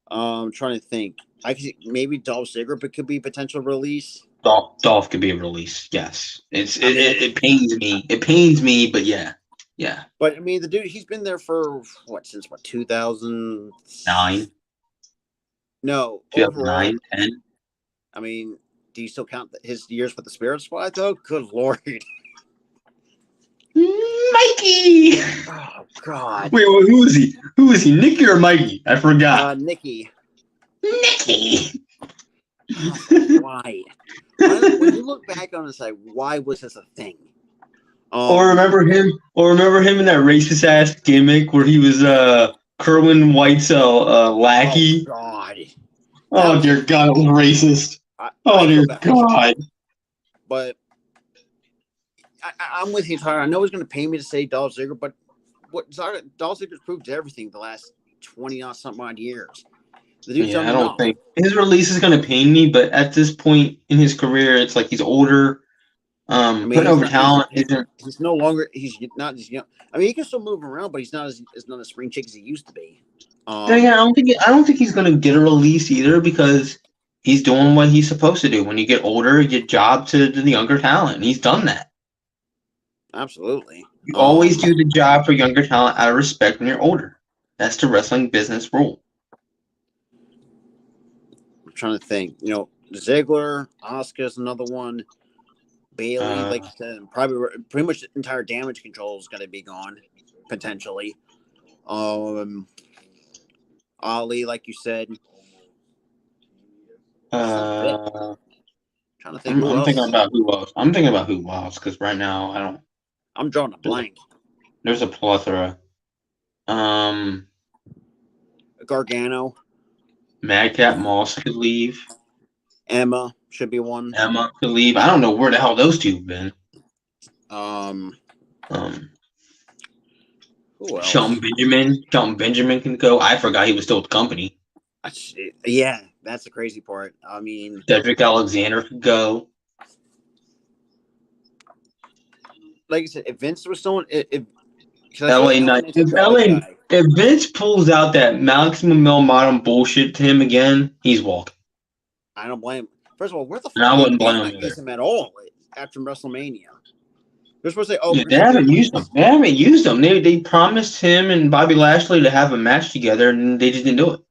Trying to think. I could see maybe Dolph Ziggler, but could be potential release. Dolph could be a release. Yes, I mean, it pains me. It pains me, but yeah, yeah. but I mean, the dude, he's been there for since 2000. 9, No, overall. 2009, 10. I mean, do you still count his years with the Spirit Squad though? Good lord. Mikey. Oh God. Wait, who is he? Who is he? Nicky or Mikey? I forgot. Nikki. Nicky. Why? When you look back on it, it's like, why was this a thing? Or remember him in that racist ass gimmick where he was Kerwin White's lackey. Oh God. Oh dear God, it was racist. I dear God. But I'm with you, Tyler. I know he's going to pay me to say Dolph Ziggler, but Dolph Ziggler's proved everything the last 20-something odd years. The dude's I don't think his release is going to pain me, but at this point in his career, it's like he's older. Putting over talent isn't. He's no longer. He's not as young. I mean, he can still move around, but he's not as a spring chick as he used to be. I don't think he's going to get a release either because he's doing what he's supposed to do. When you get older, you get job to the younger talent, and he's done that. Absolutely. You always do the job for younger talent out of respect when you're older. That's the wrestling business rule. I'm trying to think. Ziggler, Asuka's another one. Bailey, like you said, probably pretty much the entire Damage Control is going to be gone potentially. Ali, like you said. Trying to think. I'm thinking about who else. I'm thinking about who else because right now I don't. I'm drawing a blank. There's a plethora. Gargano. Madcap Moss could leave. Emma should be one. Emma could leave. I don't know where the hell those two have been. Who else? Shelton Benjamin can go. I forgot he was still with the company. Yeah, that's the crazy part. I mean, Cedric Alexander could go. Like I said, if Vince was still if Vince pulls out that maximum male modern bullshit to him again, he's walking. I don't blame him. First of all, where the fuck I wouldn't blame him at all after WrestleMania? They're supposed to say, they haven't used him. They haven't used him. They promised him and Bobby Lashley to have a match together, and they just didn't do it.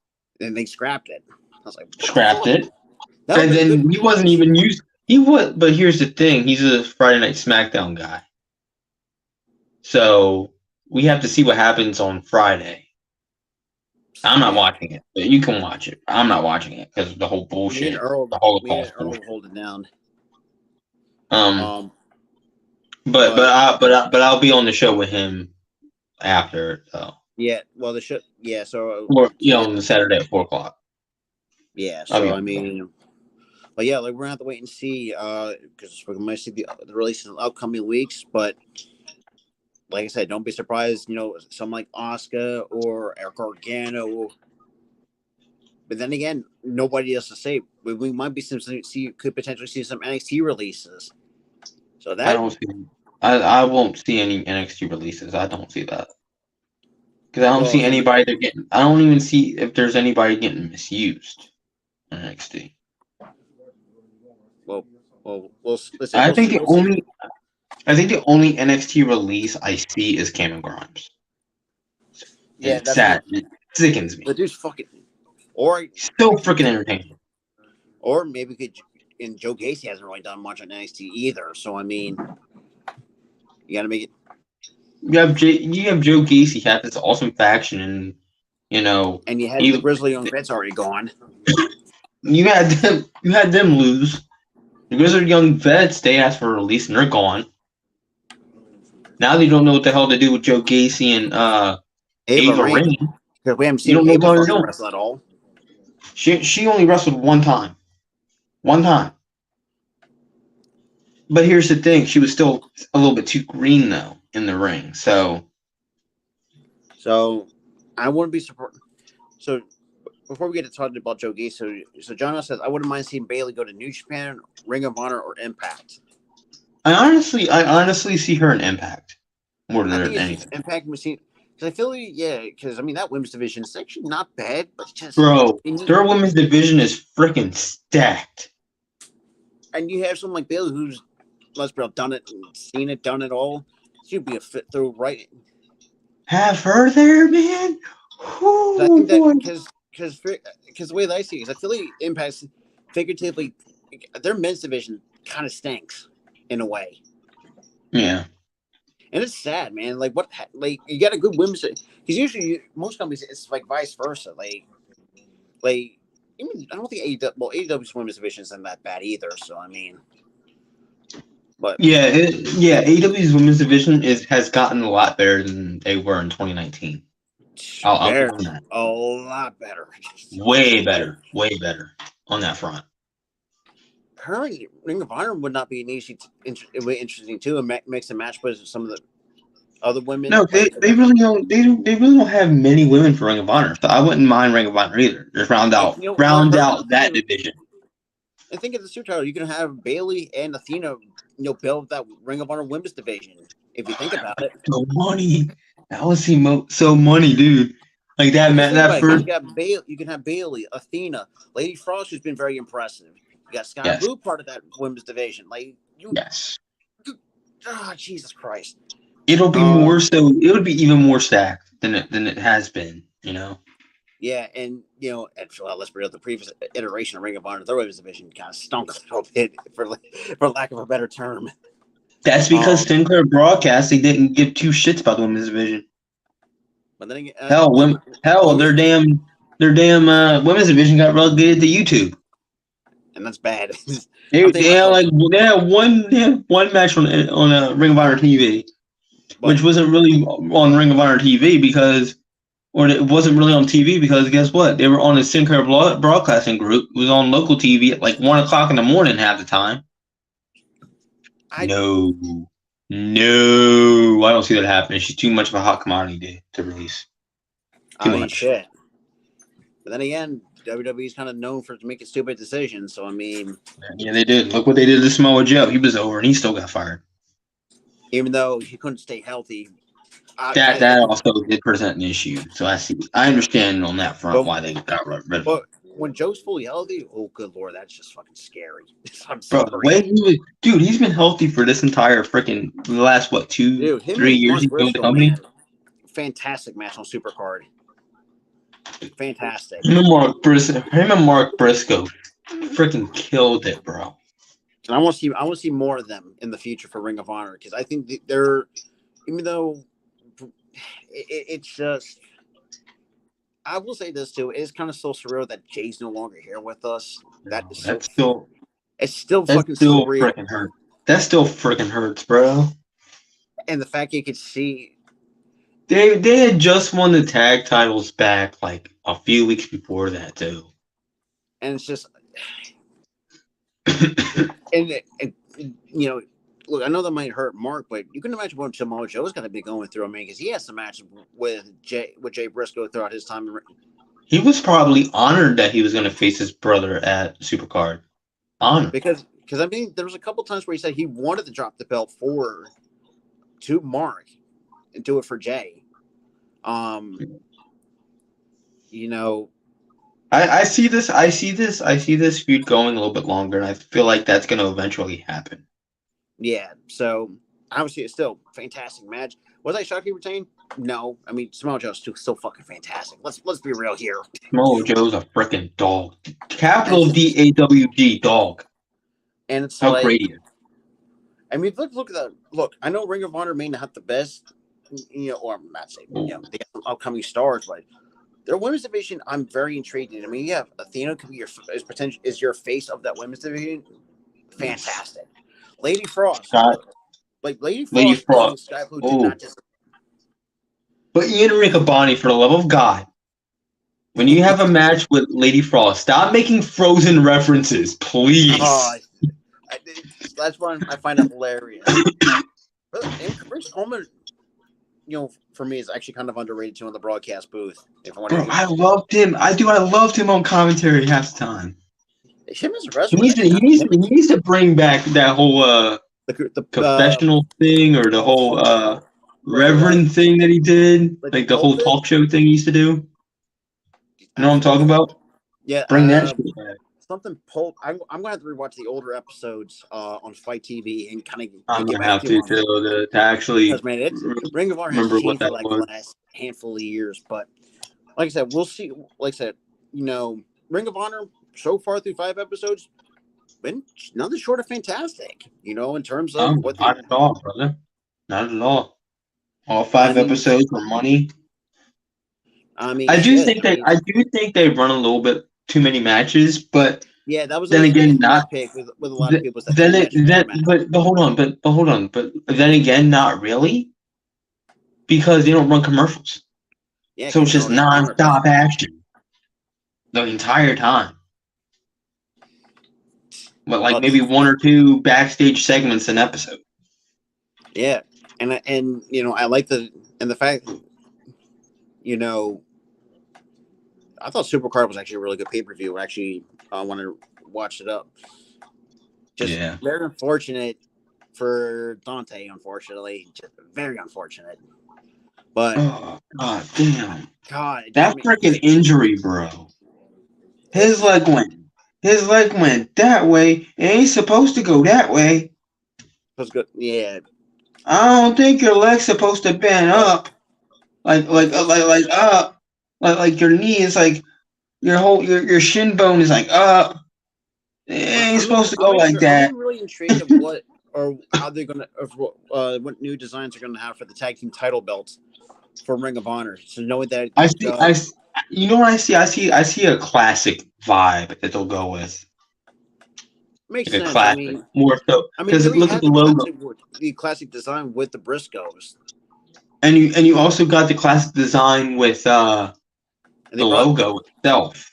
And they scrapped it. I was like, scrapped it. And then he wasn't even used. He was, but here's the thing: he's a Friday Night SmackDown guy. So we have to see what happens on Friday. I'm not watching it, but you can watch it. I'm not watching it because of the whole bullshit. Earl hold it down. But I'll be on the show with him after though. Yeah, well, the show. Yeah, so on the Saturday at 4:00. Yeah, so I mean, but yeah, like we're gonna have to wait and see because we might see the release in the upcoming weeks. But like I said, don't be surprised. Someone like Asuka or Gargano. But then again, nobody else to say. We might be could potentially see some NXT releases. So that I won't see any NXT releases. I don't see that because I don't see anybody they're getting. I don't even see if there's anybody getting misused in NXT. Well, listen. I think the only NXT release I see is Cameron Grimes. Yeah, that's sad. It sickens me. The dude's fucking, or still freaking entertaining. Or maybe and Joe Gacy hasn't really done much on NXT either. So I mean, you got to make it. You have Joe Gacy have this awesome faction, and and you had the Grizzly Young Vets already gone. You had them lose. The Grizzly Young Vets, they asked for a release and they're gone. Now they don't know what the hell to do with Joe Gacy and Ava Raine. Because we haven't seen Ava wrestle at all. She only wrestled one time. One time. But here's the thing. She was still a little bit too green, though, in the ring. So I wouldn't be surprised. So before we get to talking about Joe Gacy, so John says, I wouldn't mind seeing Bailey go to New Japan, Ring of Honor, or Impact. I honestly see her in Impact more than anything. Impact machine. Because I feel like, yeah, because I mean that women's division is actually not bad, but just Bro, their women's division is freaking stacked. And you have someone like Bailey who's, let's be real, done it and seen it, done it all. She'd be a fit through right. Have her there, man. I think that because the way that I see it is, I feel like Impact's figuratively, their men's division kind of stinks in a way. Yeah. And it's sad, man. Like you got a good women's, because usually most companies it's like vice versa. Even, I don't think AEW's women's division isn't that bad either. So I mean, but AEW's women's division has gotten a lot better than they were in 2019. I'll give them that. A lot better. Way better on that front. Apparently, Ring of Honor would not be an interesting too. And mix and match with some of the other women. No, they really don't have many women for Ring of Honor. So I wouldn't mind Ring of Honor either. Just round out that division. I think at the super title you can have Bailey and Athena, build that Ring of Honor women's division. If you think about it, so money. That would seem so money, dude. Like that man. That first. You can have Bailey, Athena, Lady Frost, who's been very impressive. You got Sky Blue, part of that women's division. Yes. Oh, Jesus Christ. It'll be more so. It would be even more stacked than it has been. Yeah, and let's be real. The previous iteration of Ring of Honor, their women's division kind of stunk a little bit, for lack of a better term. That's because Sinclair Broadcast, they didn't give two shits about the women's division. But then again, their damn women's division got relegated to YouTube, and that's bad. they had one match on Ring of Honor TV, which wasn't really on Ring of Honor TV it wasn't really on TV because guess what? They were on a Sinclair Broadcasting group. It was on local TV at like 1:00 in the morning half the time. No, I don't see that happening. She's too much of a hot commodity to release. Too much. Shit. But then again, WWE's kind of known for making stupid decisions. So I mean, yeah, they did. Look what they did to Samoa Joe. He was over, and he still got fired. Even though he couldn't stay healthy. That also did present an issue. So I understand on that front why they got rid of him. But when Joe's fully healthy, oh good lord, that's just fucking scary. I'm sorry. Dude, he's been healthy for this entire freaking last 2-3 years he's been with the company. Fantastic match on Supercard. Fantastic. Him and Mark Briscoe freaking killed it, bro. And I want to see more of them in the future for Ring of Honor because I think they're, even though it's just, I will say this too, it's kind of so surreal that Jay's no longer here with us. It's still fucking surreal. Freaking hurt. That still freaking hurts, bro. And the fact you could see. They had just won the tag titles back like a few weeks before that too. And it's just, look, I know that might hurt Mark, but you can imagine what Samoa Joe's going to be going through. I mean, because he has some matches with Jay Briscoe throughout his time. He was probably honored that he was going to face his brother at Supercard. Honored. Because I mean, there was a couple times where he said he wanted to drop the belt to Mark and do it for Jay. I see this feud going a little bit longer, and I feel like that's going to eventually happen. Yeah, so obviously it's still a fantastic match. Was I shocked he retained? No. I mean, Samoa Joe's still fucking fantastic. Let's be real here. Samoa Joe's a freaking dog. Capital DAWG dog. And it's how great he is. I mean, look at that. Look, I know Ring of Honor may not have the best, or I'm not saying, they have upcoming stars, but their women's division, I'm very intrigued in. I mean, yeah, Athena could be is your face of that women's division. Fantastic. Lady Frost. Lady Frost. And Sky Blue did not just. But Ian Riccaboni, for the love of God, when you have a match with Lady Frost, stop making Frozen references, please. That's why I find it hilarious. And Chris Coleman, for me, is actually kind of underrated too in the broadcast booth. I loved him. I loved him on commentary half the time. Him as a wrestler. He needs to bring back that whole the confessional thing or the whole reverend thing that he did, like the whole pulpit? talk show thing he used to do. You know what I'm talking about? Yeah. Bring that shit back. Something pulp. I'm gonna have to rewatch the older episodes on Fight TV and kind of I'm get gonna back have to you to on that. too to actually Because man, Ring of Honor has remember what changed for that like was. the last handful of years. But like I said, we'll see. Like I said, Ring of Honor so far through 5 episodes been nothing short of fantastic. In terms of Oh, what not at all, brother. Not at all. All I 5 mean, episodes for money. I mean, I do shit. think I do think they run a little bit too many matches, but Yeah, that was then always been a again, not nitpick with a lot of people. Is that then 3 it match then format. but hold on, but then again, not really, because they don't run commercials, Yeah, so because it's they just don't have honor non-stop back. action the entire time. But like Well, maybe 1 or 2 backstage segments an episode. yeah, and I like the fact I thought Supercard was actually a really good pay-per-view. Actually, I want to watch it up. Just very unfortunate for Dante, unfortunately. Just very unfortunate. But oh god damn. God, That freaking injury, bro. His leg went that way. It ain't supposed to go that way. was good. Yeah. I don't think your leg's supposed to bend up. Like up. Like your knee is like your shin bone is like up. It ain't supposed to go like that. I'm really intrigued of what or how they're gonna what new designs are gonna have for the tag team title belts for Ring of Honor. So knowing that you know what I see? I see a classic vibe that they'll go with. makes like sense. A classic, more so because look at the logo. The classic design with the Briscoes, and you also got the classic design with the logo itself.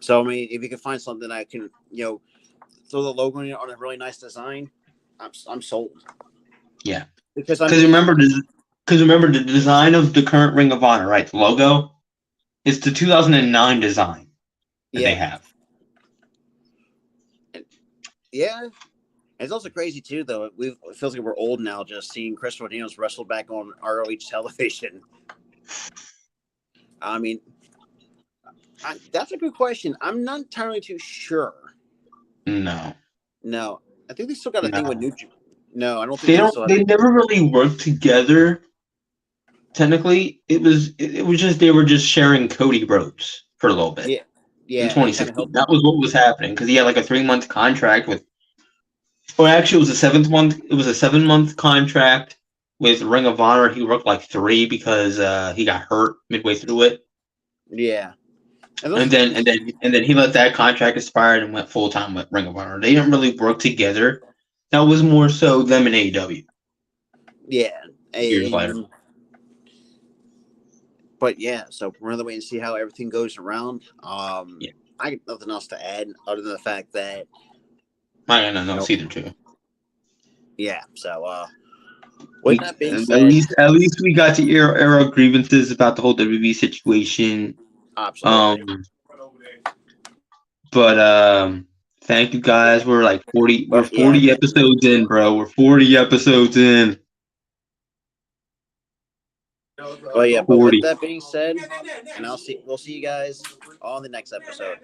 So I mean, if you can find something that can throw the logo on a really nice design, I'm sold. Yeah, because remember the design of the current Ring of Honor, right? The logo is the 2009 design that they have. Yeah. It's also crazy too, though. It feels like we're old now, just seeing Chris Rodino's wrestle back on ROH television. I mean, that's a good question. I'm not entirely too sure. No, I think they still got a thing with New. No, I don't think they don't. They never really worked together. Technically, it was just they were just sharing Cody Rhodes for a little bit. Yeah. In 2016, that was what was happening because he had like a 3-month contract with. Or actually, it was a 7-month. It was a 7-month contract with Ring of Honor. He worked like 3 because he got hurt midway through it. Yeah, and then he let that contract expire and went full time with Ring of Honor. They didn't really work together. That was more so them and AEW. Yeah, years later. But yeah, so we're gonna wait and see how everything goes around. I got nothing else to add other than the fact that I got nothing else either too. Yeah, so with that being said, at least we got to air our grievances about the whole WWE situation. Absolutely. But thank you guys. We're like 40. We're 40 episodes in, bro. We're 40 episodes in. Well, yeah, but with that being said, and we'll see you guys on the next episode.